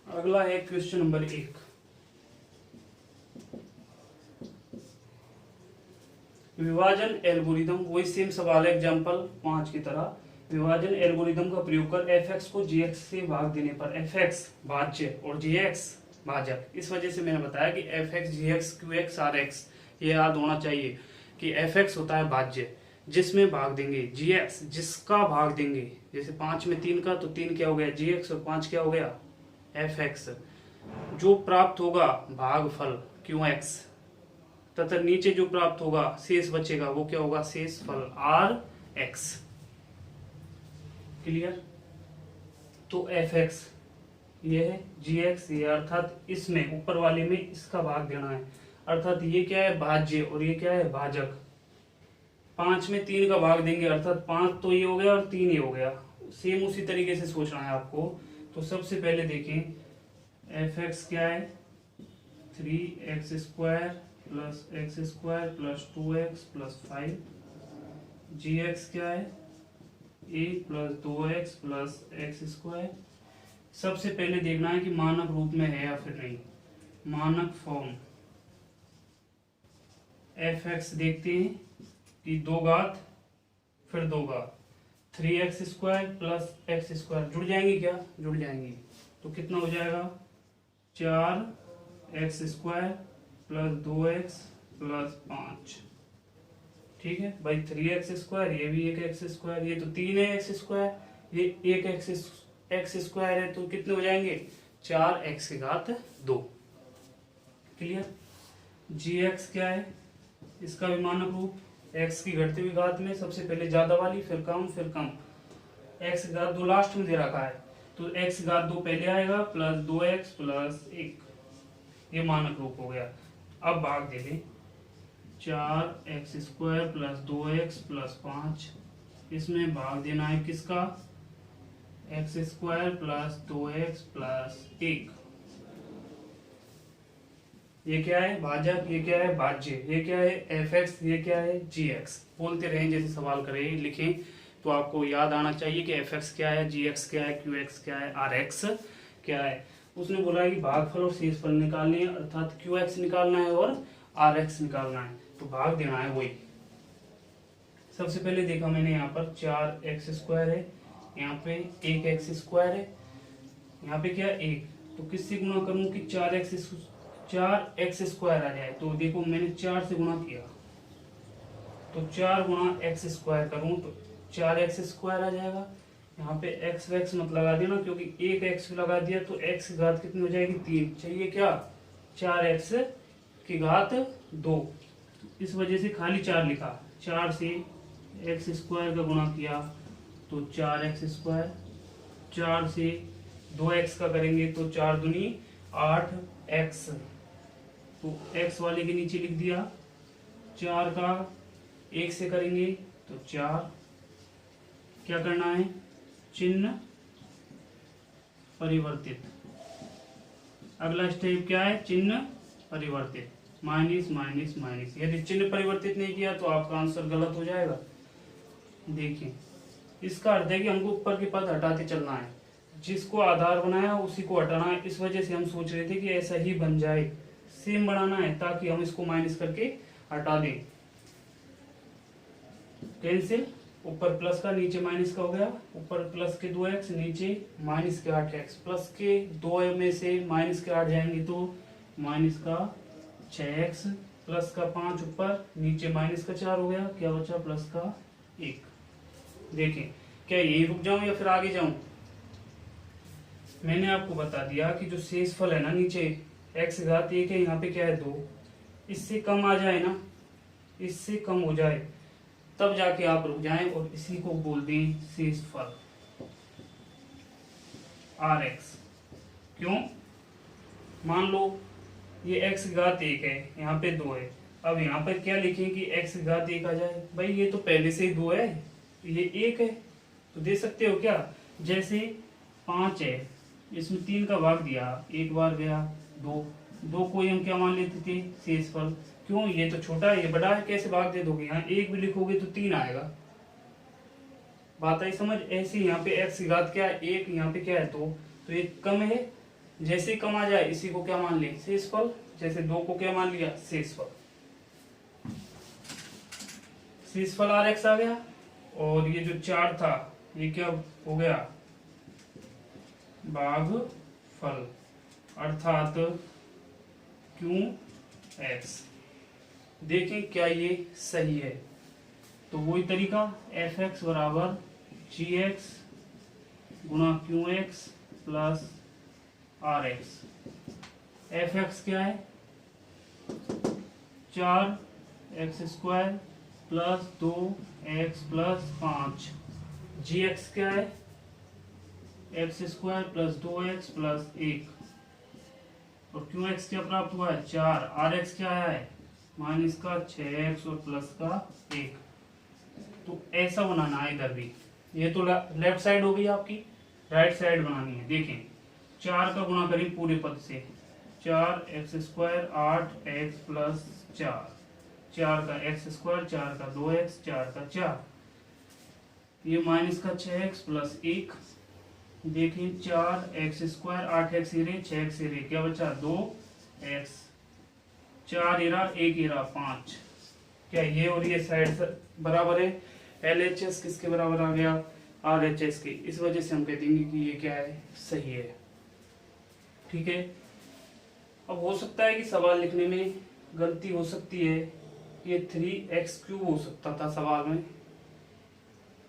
अगला है क्वेश्चन नंबर 1। विभाजन एल्गोरिदम, वही सेम सवाल है एग्जांपल 5 की तरह। विभाजन एल्गोरिदम का प्रयोग कर fx को gx से भाग देने पर fx भाज्य और gx भाजक। इस वजह से मैंने बताया कि fx gx qx rx, ये याद होना चाहिए कि fx होता है भाज्य जिसमें भाग देंगे, gx जिसका भाग देंगे, जैसे 5 में 3 का, तो 3 क्या हो गया gx और 5 क्या हो गया fx। जो प्राप्त होगा भागफल qx, तथा नीचे जो प्राप्त होगा शेष बचेगा वो क्या होगा शेष फल rx। क्लियर। तो fx ये है, gx ये, अर्थात इसमें ऊपर वाले में इसका भाग देना है, अर्थात ये क्या है भाज्य और ये क्या है भाजक। 5 में 3 का भाग देंगे, अर्थात 5 तो ये हो गया और 3 ये हो गया। सेम उसी तरीके से सोचना है आपको। तो सबसे पहले देखें fx क्या है 3x square plus x square plus 2x plus 5, gx क्या है a plus 2x plus x square. सबसे पहले देखना है कि मानक रूप में है या फिर नहीं। मानक फॉर्म fx देखते हैं कि 2 घात फिर 2 घात 3x square plus x square जुड़ जाएंगी क्या, जुड़ जाएंगी। तो कितना हो जाएगा 4x square plus 2x plus 5। ठीक है भाई, 3x स्क्वायर, ये भी एक एक्स स्क्वायर, ये तो 3 है एक्स स्क्वायर, ये एक एक्स स्क्वायर है, तो कितने हो जाएंगे 4x की घात 2। क्लियर। gx क्या है, इसका भी मानक रूप x की घटती हुई घात में सबसे पहले ज्यादा वाली फिर कम फिर कम, x की घात 2 लास्ट में दे रखा है, तो x की घात 2 पहले आएगा प्लस 2x प्लस 1, ये मानक रूप हो गया। अब भाग दे दें 4x square plus 2x plus 5, इसमें भाग देना है किसका x square plus 2x plus 1। ये क्या है भाजक, ये क्या है भाज्य, ये क्या है fx, ये क्या है gx। बोलते रहें जैसे सवाल करें लिखें तो आपको याद आना चाहिए कि fx क्या है, gx क्या है, qx क्या है, rx क्या है। उसने बोला है कि भागफल और शेषफल निकालने हैं, अर्थात qx निकालना है और rx निकालना है, तो भाग देना है वही। सबसे पहले देखा मैंने यहाँ पर 4x स्क्वायर है, यहाँ पे 1x स्क्वायर है, यहाँ पे क्या 1, तो किससे गुणा करूं कि 4x स्क्वायर आ जाए। तो देखो मैंने 4 से गुणा किया, तो 4 गुणा x स्क्वायर करूं तो 4x स्क्वायर आ जाएगा। यहाँ पे x वैक्स मत लगा देना, क्योंकि एक x लगा दिया तो x की घात कितनी हो जाएगी 3, चाहिए क्या 4x की घात 2, इस वजह से खाली 4 लिखा। 4 से x स्क्वायर का गुणा किया तो 4x स्क्वायर, 4 से 2x का करेंगे तो 4 दूनी 8x, तो x वाले के नीचे लिख दिया। 4 का 1 से करेंगे तो 4, क्या करना है चिन्ह परिवर्तित। अगला स्टेप क्या है चिन्ह परिवर्तित। Minus minus minus. यदि चिन्ह परिवर्तित नहीं किया तो आपका आंसर गलत हो जाएगा। देखिए इसका अर्थ है कि हमको ऊपर के पद हटाते चलना है, जिसको आधार बनाया उसी को हटाना है। इस वजह से हम सोच रहे थे कि ऐसा ही बन जाए, सेम बनाना है ताकि हम इसको माइनस करके हटा दें। कैंसिल, ऊपर प्लस का नीचे माइनस का हो गया। ऊपर प्लस के 2x, नीचे माइनस के 8x। प्लस के 2 में से माइनस के 8 जाएंगे तो माइनस का 6x, प्लस का 5 ऊपर, नीचे माइनस का 4 हो गया। क्या बचा? प्लस का 1। देखें क्या यही रुक जाऊं या फिर आगे जाऊं? मैंने आपको बता दिया कि जो शेषफल है ना, नीचे x घात 1 है, यहाँ पे क्या है 2, इससे कम आ जाए ना, इससे कम हो जाए तब जाके आप रुक जाएं और इसी को बोल दें शेषफल Rx। क्यों? मान लो ये x घात 1 है, यहाँ पे 2 है। अब यहाँ पर क्या लिखें कि x घात 1 आ जाए? भाई ये तो पहले से ही 2 है, ये 1 है, तो दे सकते हो क्या? जैसे 5 है, इसमें 3 का भाग दिया, एक बार गया 2, 2 को हम क्या मान लेते थे? शेषफल। क्यों? ये तो छोटा है, ये बड़ा है, कैसे भाग दे दोगे? यहाँ 1 भी लिखोगे तो 3 आएगा। बात आई समझ? ऐसे यहाँ पे x घात क्या है? 1, यहाँ पे क्या है 2, तो ये कम है, जैसे कम आ जाए इसी को क्या मान ले? शेषफल। जैसे 2 को क्या मान लिया? शेषफल। शेषफल Rx आ गया। और ये जो 4 था ये क्या हो गया? भागफल, अर्थात QX। देखें क्या ये सही है? तो वही तरीका fx बराबर gx गुणा qx प्लस rx। fx क्या है? 4x² plus 2x plus 5। gx क्या है? x² plus 2x plus 1। और qx क्या प्राप्त हुआ है? 4। rx क्या है? माइनस का 6x और प्लस का 1। तो ऐसा बनाना है इधर भी। ये तो लेफ्ट साइड हो गई आपकी, राइट साइड बनानी है। देखें 4 का गुणा करें पूरे पद से, 4x² 8x प्लस 4, 4 का x², 4 का 2x, 4 का 4, ये माइनस का 6x प्लस 1। देखिए 4x², 8x इरे, 6x इरे, क्या बचा? 2x, 4 इरा, 1 इरा, 5। क्या ये और ये साइड बराबर है? LHS किसके बराबर आ गया? RHS के। इस वजह से हम कह देंगे कि ये क्या है? सही है। ठीक है। अब हो सकता है कि सवाल लिखने में गलती हो सकती है, ये 3x³ हो सकता था सवाल में।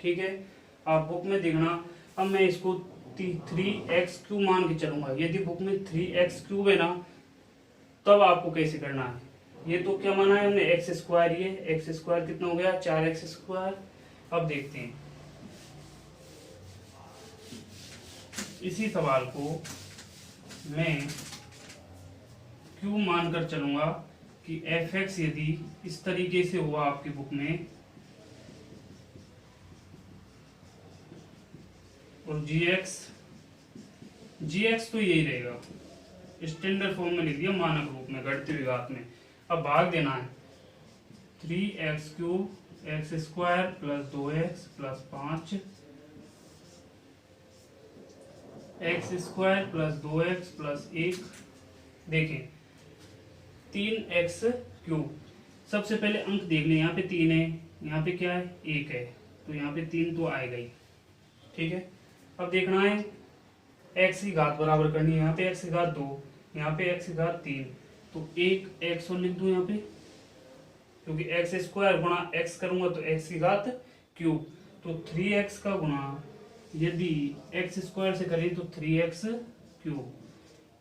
ठीक है, आप बुक में देखना। अब मैं इसको 3x³ मान के चलूंगा। यदि बुक में 3x³ है ना, तब आपको कैसे करना है? ये तो क्या माना है हमने? x²। ये x² कितना हो गया? 4x²। अब देखते हैं इसी सवाल को मैं क्यों मानकर चलूंगा कि fx यदि इस तरीके से हुआ आपकी बुक में, और gx तो यही रहेगा, स्टैंडर्ड फॉर्म में लिख दिया, मानक रूप में, घटते हुए घात में। अब भाग देना है 3x³ x² plus 2x plus 5, x² plus 2x plus 1। देखें 3x³। सबसे पहले अंक देख लें, यहाँ पे 3 है, यहाँ पे क्या है? 1 है, तो यहाँ पे 3 तो आएगा ही। ठीक है, अब देखना है x की घात बराबर करनी है। यहाँ पे x की घात 2, यहाँ पे x की घात 3, तो 1 x और लिख दूं यहाँ पे, क्योंकि x² गुणा x करूंगा तो x की घात क्यूब, तो 3x का गुणा यदि x² से करें तो 3x³।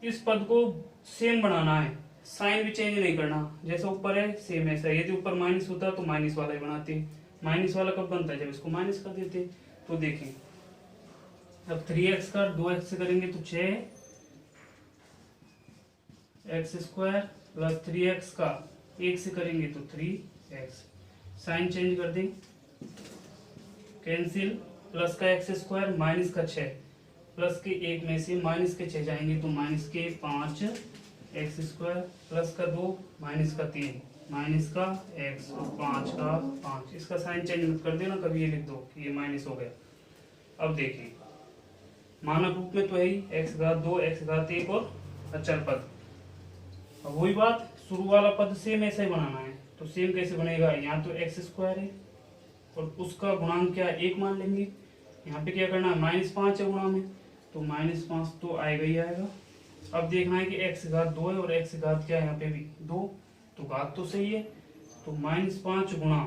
इस पद को सेम बनाना है, साइन भी चेंज नहीं करना, जैसा ऊपर है सेम ऐसा। यदि ऊपर माइनस होता तो माइनस वाला ही बनाते। माइनस वाला कब बनता है? जब इसको माइनस कर देते। तो देखें अब 3x का 2x से करेंगे तो 6x² प्लस 3x का 1 से करेंगे तो 3x। साइन चेंज कर दें, कैंसिल, प्लस का x² माइनस का 6, प्लस के 1 में से माइनस के 6 जाएंगे तो माइनस के 5 एक्स स्क्वायर प्लस का 2 माइनस का 3 माइनस का एक्स और 5 का 5। इसका साइन चेंज मत कर देना, कभी ये लिख दो कि ये माइनस हो गया। अब देखें मानक रूप में तो है ही एक्स घात 2 एक्स घात 1 और अचर पद। अब वही बात शुरू वाला पद सेम ऐसे ही बनाना है। तो सेम कैसे बनेगा, यहाँ तो एक्स स्क्वायर है और उसका गुणांक क्या है 1 मान लेंगे। यहाँ पे क्या करना है -5 है गुणा में, तो -5 तो आएगा ही आएगा। अब देखना है कि एक्स घात 2 है और एक्स घात क्या है यहाँ पे भी 2, तो घात तो सही है। तो -5 गुणा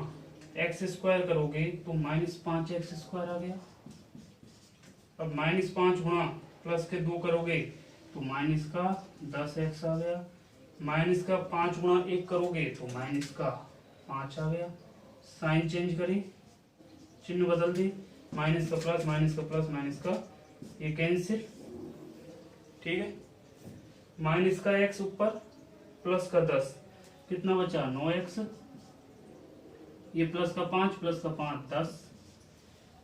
एक्स स्क्वायर करोगे तो -5x स्क्वायर आ गया। अब -5 गुणा प्लस के 2 करोगे तो माइनस का 10x आ गया। माइनस का 5 गुणा 1 करोगे तो माइनस का 5 आ गया। साइन चेंज करें, चिन्ह बदल दें, माइनस का प्लस माइनस का प्लस माइनस का ये कैंसिल, ठीक है। माइनस का x ऊपर प्लस का 10 कितना बचा 9x, ये प्लस का 5 10।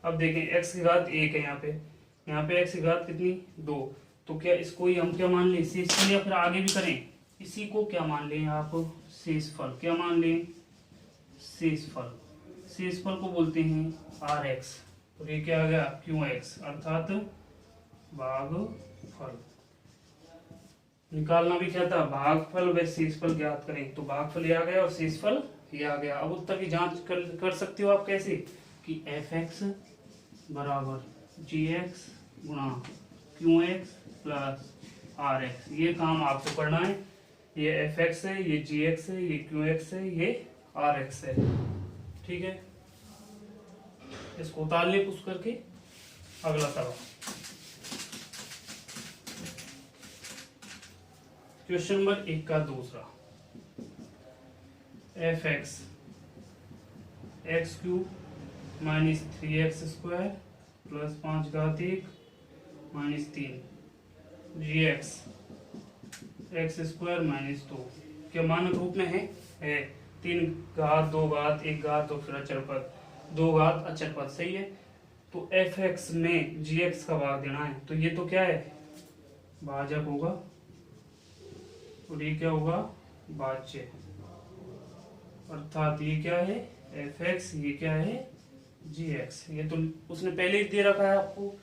अब देखें x की घात 1 है यहाँ पे x की घात कितनी 2, तो क्या इसको ही हम क्या मान लें शेषफल, या फिर आगे भी करें इसी को क्या मान लें आप शेषफल, क्या मान लें शेषफल। शेषफल को बोलते हैं Rx और ये क्या आ गया Qx अर्थात भागफल। निकालना भी क्या था भागफल व शेषफल ज्ञात करें, तो भागफल ये आ गया और शेषफल ये आ गया। अब उत्तर की जांच कर सकते हो आप कैसे कि fx बराबर gx गुणा qx प्लस rx, ये काम आपको करना है। ये fx है, ये gx है, ये qx है, ये rx है, ठीक है। इसको उतार ले पुश करके। अगला सवाल क्वेश्चन नंबर 1 का दूसरा, fx x³ minus 3x square plus 5 घात 1 minus 3 gx x square minus 2 के मानक रूप में है 3 घात 2 घात 1 घात और फिर अचर पद 2 घात अचर पद, सही है। तो fx में gx का भाग देना है, तो ये तो क्या है भाजक होगा और ये क्या होगा भाज्य, अर्थात ये क्या है fx, ये क्या है gx। ये तो उसने पहले ही दे रखा है आपको।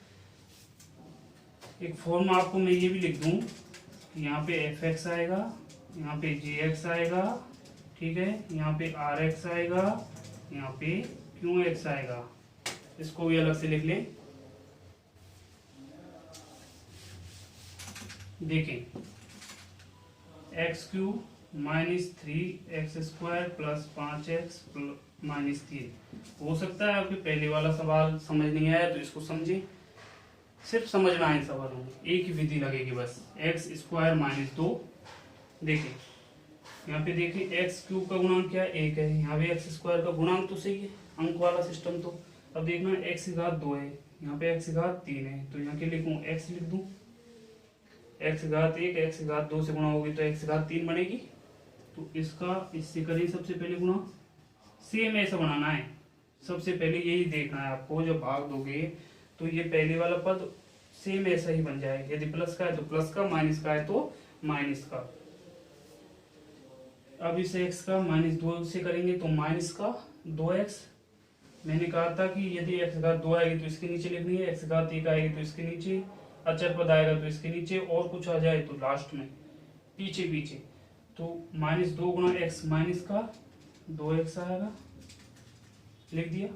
एक फॉर्म आपको मैं ये भी लिख दूं कि यहाँ पे fx आएगा, यहाँ पे gx आएगा, ठीक है, यहाँ पे rx आएगा, यहाँ पे qx आएगा। इसको भी अलग से लिख लें। देखें x³ minus 3x square plus 5x minus 3 हो सकता है आपके पहले वाला सवाल समझ नहीं आया तो इसको समझे, सिर्फ समझना है सवाल में, एक ही विधि लगेगी बस। एक्स स्क्वायर माइनस 2, देखिए यहाँ पे देखिए x³ का गुणांक क्या है 1 है, यहाँ पे x स्क्वायर का गुणांक तो सही है अंक वाला सिस्टम। तो अब देखना x की घात 2 है, यहाँ पे x की घात 3 है, तो यहाँ के लिखूँ x लिख दूँ, x घात 1 x घात 2 से गुणा होगी तो x घात 3 बनेगी। तो इसका इससे करिए सबसे पहले गुणा, सेम ऐसा बनाना है। सबसे पहले यही देखना है आपको, जब भाग दोगे तो ये पहले वाला पद सेम ऐसा ही बन जाएगा। यदि प्लस का है तो प्लस का, माइनस का है तो माइनस का। अब इस x का -2 से करेंगे तो माइनस का 2x। मैंने कहा था कि यदि x घात 2 आएगी तो इसके नीचे लिखनी है, x घात 1 आएगी तो इसके नीचे, अचर पद आएगा तो इसके नीचे, और कुछ आ जाए तो लास्ट में पीछे पीछे। तो -2 गुणा x माइनस का 2x आएगा, लिख दिया।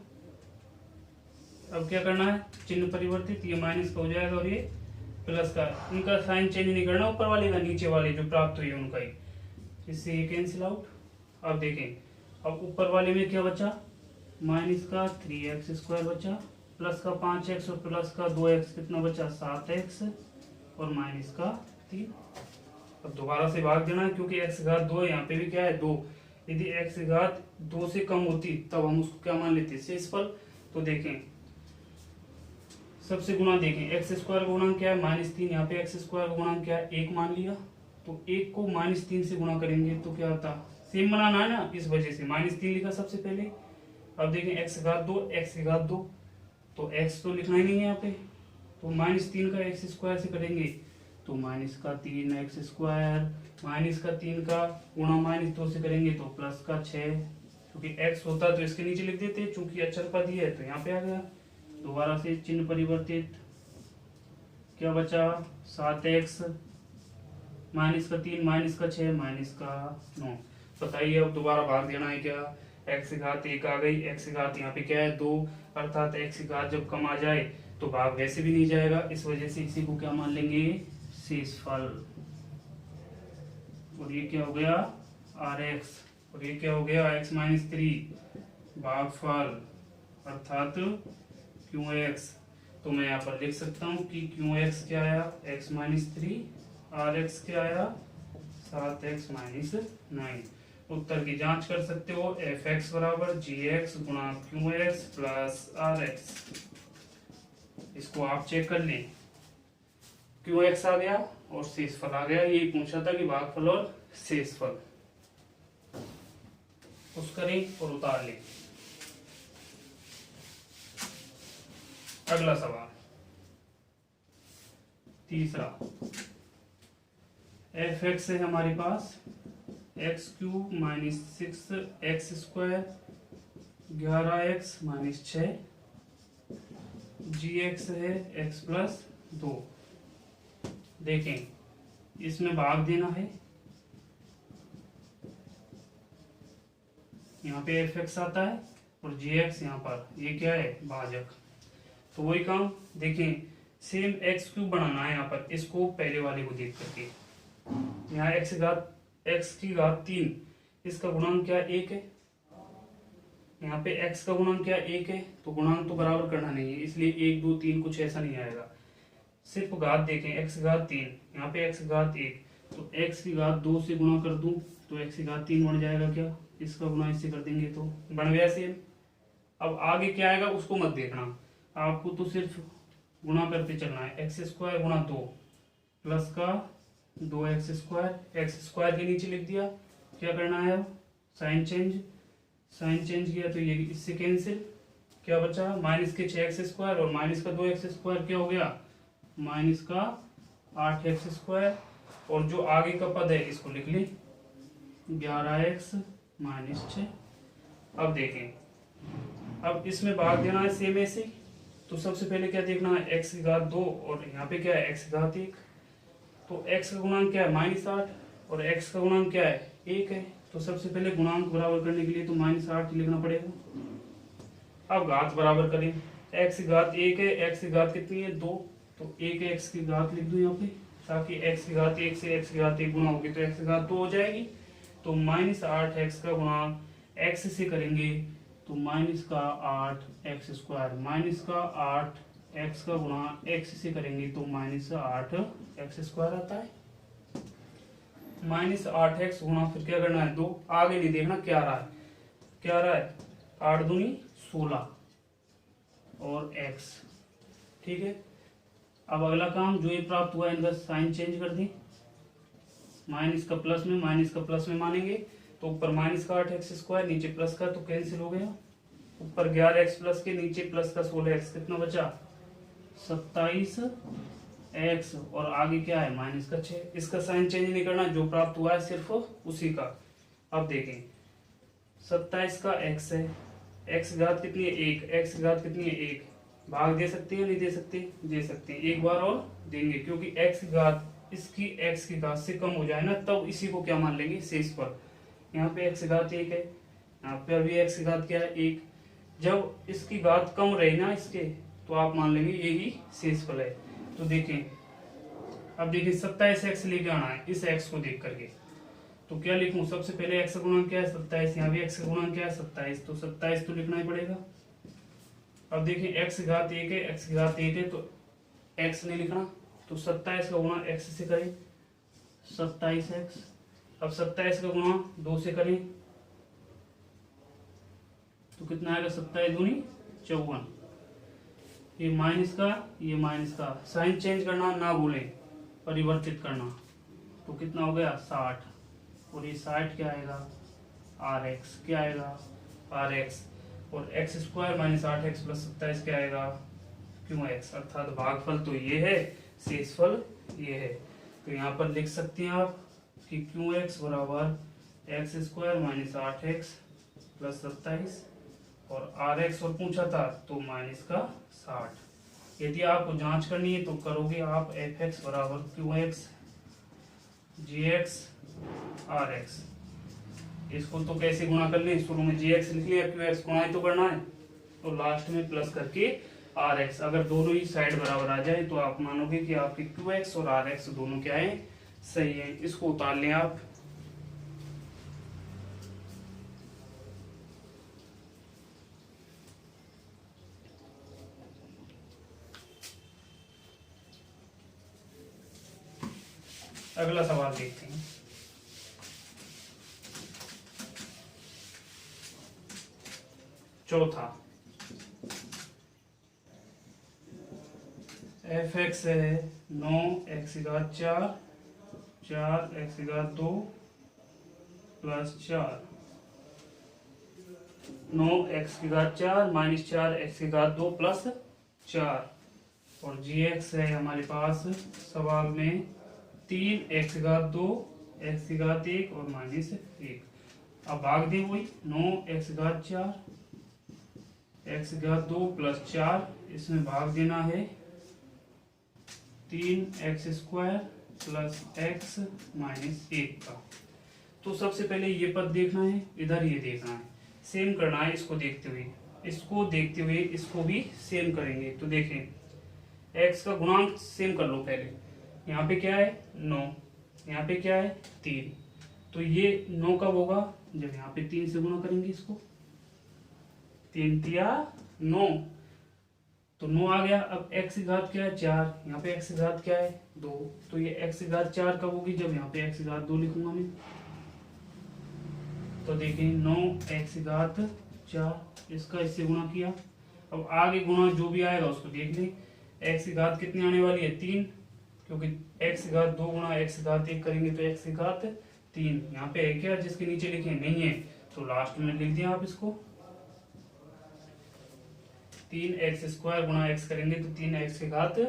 अब क्या करना है चिन्ह परिवर्तित, ये माइनस का हो जाएगा और ये प्लस का। इनका साइन चेंज नहीं करना, ऊपर वाले का नीचे वाले जो प्राप्त हुई उनका ही, इससे ये कैंसिल आउट। अब देखें अब ऊपर वाले में क्या बचा माइनस का 3x स्क्वायर बचा, प्लस का 5x और प्लस का 2x कितना बचा 7x और माइनस का 3। अब दोबारा से भाग देना है क्योंकि x घात 2 है, यहाँ पे भी क्या है 2। यदि x घात 2 से कम होती तब हम उसको क्या मान लेते शेषफल। तो देखें सबसे गुणा देखें, एक्स स्क्वायर का गुणांक क्या है -3, यहाँ पे एक्स स्क्वायर का गुणांक क्या है 1 मान लिया, तो 1 को -3 से गुणा करेंगे तो क्या होता सेम बनाना है ना, इस वजह से -3 लिखा सबसे पहले। अब देखें x घात 2 x घात 2, तो x तो लिखना ही नहीं है यहाँ पे, तो -3 का x स्क्वायर से करेंगे तो -3x स्क्वायर -3 का गुणा -2 से करेंगे तो +6, क्योंकि x होता तो इसके नीचे लिख देते, चूंकि अचर पद ही है तो यहाँ पे आ गया। दोबारा से चिन्ह परिवर्तित, क्या बचा 7x -3 -6 -9। बताइए अब दोबारा भाग देना है क्या, x की घात 1 आ गई, x की घात यहाँ पे क्या है 2, अर्थात x की घात जब कम आ जाए तो भाग वैसे भी नहीं जाएगा, इस वजह से इसी को क्या मान लेंगे शेषफल। और ये क्या हो गया Rx, और ये क्या हो गया x -3 भागफल अर्थात Qx। तो मैं यहाँ पर लिख सकता हूँ कि Qx क्या आया x -3, Rx क्या आया 7x -9। उत्तर की जांच कर सकते हो, fx बराबर gx गुणा qx प्लस rx। इसको आप चेक कर लें, qx आ गया और शेषफल आ गया। यही पूछा था कि भागफल और शेषफल। उस करें और उतार लें। अगला सवाल तीसरा, fx है हमारे पास x³ -6x² 11x -6, gx है x + 2। देखें इसमें भाग देना है, यहाँ पे fx आता है और gx यहाँ पर, ये क्या है भाजक। तो वही काम देखें, सेम x³ बनाना है यहाँ पर, इसको पहले वाले को देख करके। यहाँ x की घात 3, इसका गुणांक क्या 1 है, यहाँ पे x का गुणांक क्या 1 है, तो गुणांक तो बराबर करना नहीं है, इसलिए 1 2 3 कुछ ऐसा नहीं आएगा। सिर्फ घात देखें, x की घात 3, यहाँ पे x की घात 1, तो x की घात 2 से गुणा कर दूं तो x की घात 3 बन जाएगा। क्या इसका गुणा इससे कर देंगे तो बन गया सेम। अब आगे क्या आएगा उसको मत देखना, आपको तो सिर्फ गुणा करते चलना है। x² गुणा 2 प्लस का 2x² के नीचे लिख दिया। क्या करना है अब साइन चेंज किया तो ये इससे कैंसिल, क्या बचा -6x² और -2x² क्या हो गया -8x²। और जो आगे का पद है इसको लिख लें 11x -6। अब देखें, अब इसमें भाग देना है सेम ऐसे, तो सबसे पहले क्या देखना है x की घात 2 और यहाँ पे क्या है x की घात 1। तो x का गुणांक क्या है -8 और x का गुणांक क्या है 1 है, तो सबसे पहले गुणांक बराबर करने के लिए तो -8 लिखना पड़ेगा। अब घात बराबर करें, x की घात 1 है, x की घात कितनी है 2, तो 1 x की घात लिख दूं यहाँ पे, ताकि x की घात 1 से x की घात 1 गुना होगी तो x की घात 2 हो जाएगी। तो -8x का गुणा x से करेंगे तो -8x² -8x का गुणा x से करेंगे तो -8x² आता है। -8x गुणा फिर क्या करना है 2, आगे नहीं देखना क्या रहा है 8 दूनी 16 और x। ठीक है, अब अगला काम जो ये प्राप्त हुआ इनका साइन चेंज कर दें, माइनस का प्लस में मानेंगे तो ऊपर -8x², नीचे प्लस का तो कैंसिल हो गया, ऊपर 11x प्लस के नीचे प्लस का 16x, कितना बचा 27x और आगे क्या है -6। इसका साइन चेंज नहीं करना, जो प्राप्त हुआ है सिर्फ उसी का। अब देखें 27 का x है, x घात कितनी है 1, x घात कितनी है 1, भाग दे सकते हैं नहीं दे सकते, दे सकते हैं, एक बार और देंगे, क्योंकि x घात इसकी x की घात से कम हो जाए ना तब इसी को क्या मान लेंगे शेषफल। यहाँ पे x घात 1 है, यहाँ पे अभी x घात क्या है 1, जब इसकी घात कम रहे ना इसके तो आप मान लेंगे यही शेषफल है। तो देखें, अब देखिए 27x लेके आना है इस x को देख करके, तो क्या लिखूं, सबसे पहले x का गुणांक क्या है 27, यहाँ भी x का गुणांक क्या है 27, तो 27 तो लिखना ही पड़ेगा। अब देखिए x घात 1 है, x घात 1 है तो x नहीं लिखना, तो 27 का गुणा x से करें 27x। अब 27 का गुणा 2 से करें तो कितना आएगा 27 दूनी 54, ये माइनस का साइन चेंज करना ना भूलें, परिवर्तित करना, तो कितना हो गया 60 और ये 60 क्या आएगा rx, क्या आएगा rx, और x² -8x + 27 क्या आएगा qx, अर्थात भागफल तो ये है शेषफल ये है। तो यहाँ पर लिख सकते हैं आप कि कि क्यू एक्स बराबर x square minus 8x plus 27 और आर एक्स और पूछा था तो माइनस का 60। यदि आपको जांच करनी है तो करोगे आप एफ एक्स बराबर Q X G X R X. इसको तो कैसे गुणा कर लें, शुरू में जी एक्स लिख लिया, क्यू एक्स गुणा ही तो करना है, तो लास्ट में प्लस करके आर एक्स। अगर दोनों ही साइड बराबर आ जाए तो आप मानोगे कि आपके क्यू एक्स और आर एक्स दोनों क्या है, सही है। इसको उतार लें आप। अगला सवाल देखते हैं। चौथा, एफ एक्स है 9 एक्स घात 4 4 एक्स घात 2 प्लस 4 9 एक्स की घात 4 माइनस 4 एक्स की घात 2 प्लस 4 और जी एक्स है हमारे पास सवाल में 3 एक्स की घात 2 एक्स की घात 1 और माइनस 1। अब भाग दे वही 9 एक्स की घात 4 एक्स की घात 2 प्लस 4, इसमें भाग देना है 3 x square plus x minus 1 का। तो सबसे पहले ये पद देखना है, इधर ये देखना है, सेम करना है। इसको देखते हुए इसको भी सेम करेंगे। तो देखें x का गुणांक सेम कर लो पहले। यहाँ पे क्या है 9, यहाँ पे क्या है 3, तो ये 9 कब होगा, जब यहाँ पे 3 से गुणा करेंगे इसको, 3 तिया 9, तो 9 आ गया। अब x की घात क्या है 4, यहाँ पे x की घात क्या है 2, तो ये x की घात 4 कब होगी, जब यहाँ पे x की घात 2 लिखूंगा मैं। तो देखिए 9 एक्स की घात 4, इसका इससे गुणा किया। अब आगे गुणा जो भी आएगा उसको देख लें। एक्स की घात कितनी आने वाली है 3, क्योंकि एक्स की घात 2 गुणा एक्स की घात 1 करेंगे तो एक्स की घात 3। यहाँ पे है क्या जिसके नीचे लिखे, नहीं है, तो लास्ट में लिख दिया आप इसको। 3 एक्स स्क्वायर गुणा एक्स करेंगे तो 3 एक्स की घात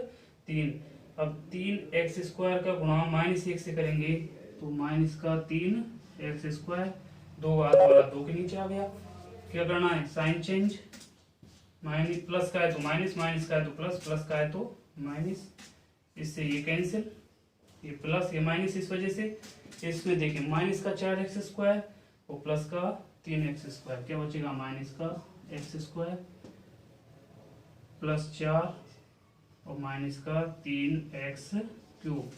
3। अब 3 एक्स स्क्वायर का गुणा माइनस 1 से करेंगे तो माइनस का 3 एक्स स्क्वायर, 2 घात वाला 2 के नीचे आ गया। क्या करना है, साइन चेंज, माइनस प्लस का है तो माइनस, माइनस का है तो प्लस, प्लस का है तो माइनस, इससे ये कैंसिल, ये प्लस ये माइनस, इस वजह से इसमें देखें माइनस का 4 एक्स स्क्वायर और प्लस का 3 एक्स स्क्वायर, क्या बचेगा माइनस का एक्स स्क्वायर प्लस 4 और माइनस का 3 एक्स क्यूब।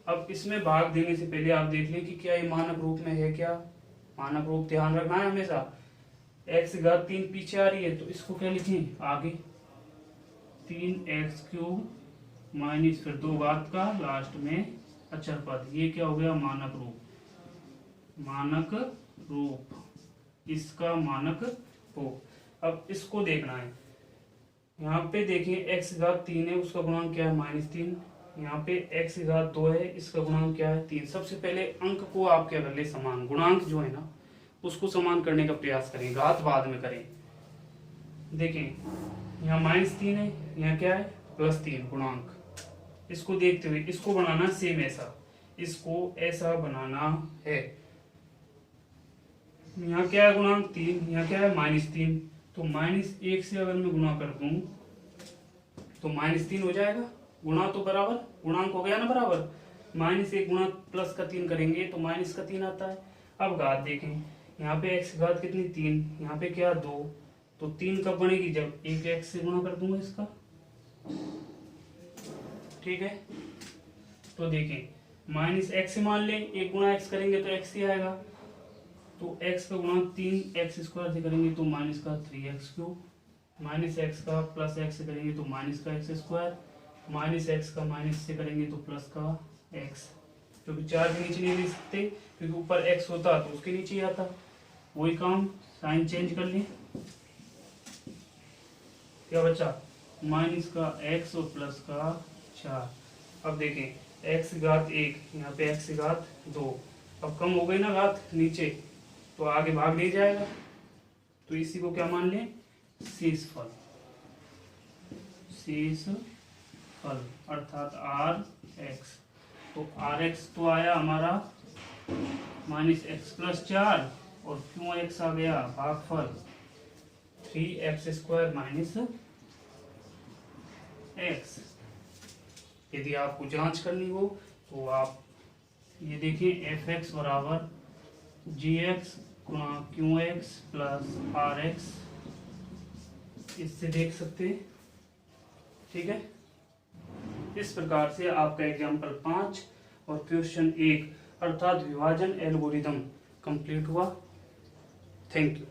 अब इसमें भाग देने से पहले आप देख लें कि क्या ये मानक रूप में है, क्या मानक रूप ध्यान रखना है हमेशा। एक्स घात 3 पीछे आ रही है तो इसको क्या लिखें आगे, 3 एक्स क्यूब माइनस फिर 2 घात का लास्ट में अचर पद, ये क्या हो गया मानक रूप, मानक रूप, इसका मानक रूप। अब इसको देखना है, यहाँ पे देखिए एक्स घात 3 है, उसका गुणांक क्या है -3, यहाँ पे एक्स घात 2 है, इसका गुणांक क्या है 3। सबसे पहले अंक को आप क्या कर ले समान, गुणांक जो है ना उसको समान करने का प्रयास करें, घात बाद में करें। देखें यहाँ -3 है, यहाँ क्या है +3 गुणांक। इसको देखते हुए इसको बनाना सेम ऐसा, इसको ऐसा बनाना है। यहाँ क्या है गुणांक 3, यहाँ क्या है -3, तो -1 से अगर मैं गुणा कर दूं तो -3 हो जाएगा। गुणा तो बराबर, गुणांक हो गया ना बराबर, -1 गुणा प्लस का 3 करेंगे तो माइनस का 3 आता है। अब घात देखें, यहाँ पे x घात कितनी 3, यहाँ पे क्या 2, तो 3 कब बनेगी, जब 1 x से गुणा कर दूंगा इसका, ठीक है। तो देखें -x से मान लें, 1 गुणा x करेंगे तो x ही आएगा, तो x का गुणा 3 एक्स स्क्वायर से करेंगे तो माइनस का 3x क्यूब, माइनस एक्स का प्लस एक्स से करेंगे तो माइनस का एक्स स्क्वायर, माइनस एक्स का माइनस से करेंगे तो प्लस का एक्स, क्योंकि 4 के नीचे नहीं लिख सकते क्योंकि ऊपर x होता तो उसके नीचे ही आता। वही काम, साइन चेंज कर लें, क्या बचा माइनस का x और प्लस का 4। अब देखें x घात 1, यहाँ पे x घात 2, अब कम हो गई ना घात नीचे, तो आगे भाग नहीं जाएगा, तो इसी को क्या मान लें शेष फल, शेष फल अर्थात आर एक्स। तो आर एक्स तो आया हमारा माइनस एक्स प्लस 4 और क्यों एक्स आ गया भागफल 3x² माइनस एक्स। यदि आपको जांच करनी हो तो आप ये देखिए एफ एक्स बराबर जी एक्स गुणा Q X plus R X, इससे देख सकते हैं। ठीक है, इस प्रकार से आपका एग्जाम्पल 5 और क्वेश्चन 1 अर्थात विभाजन एल्गोरिदम कंप्लीट हुआ। Thank you.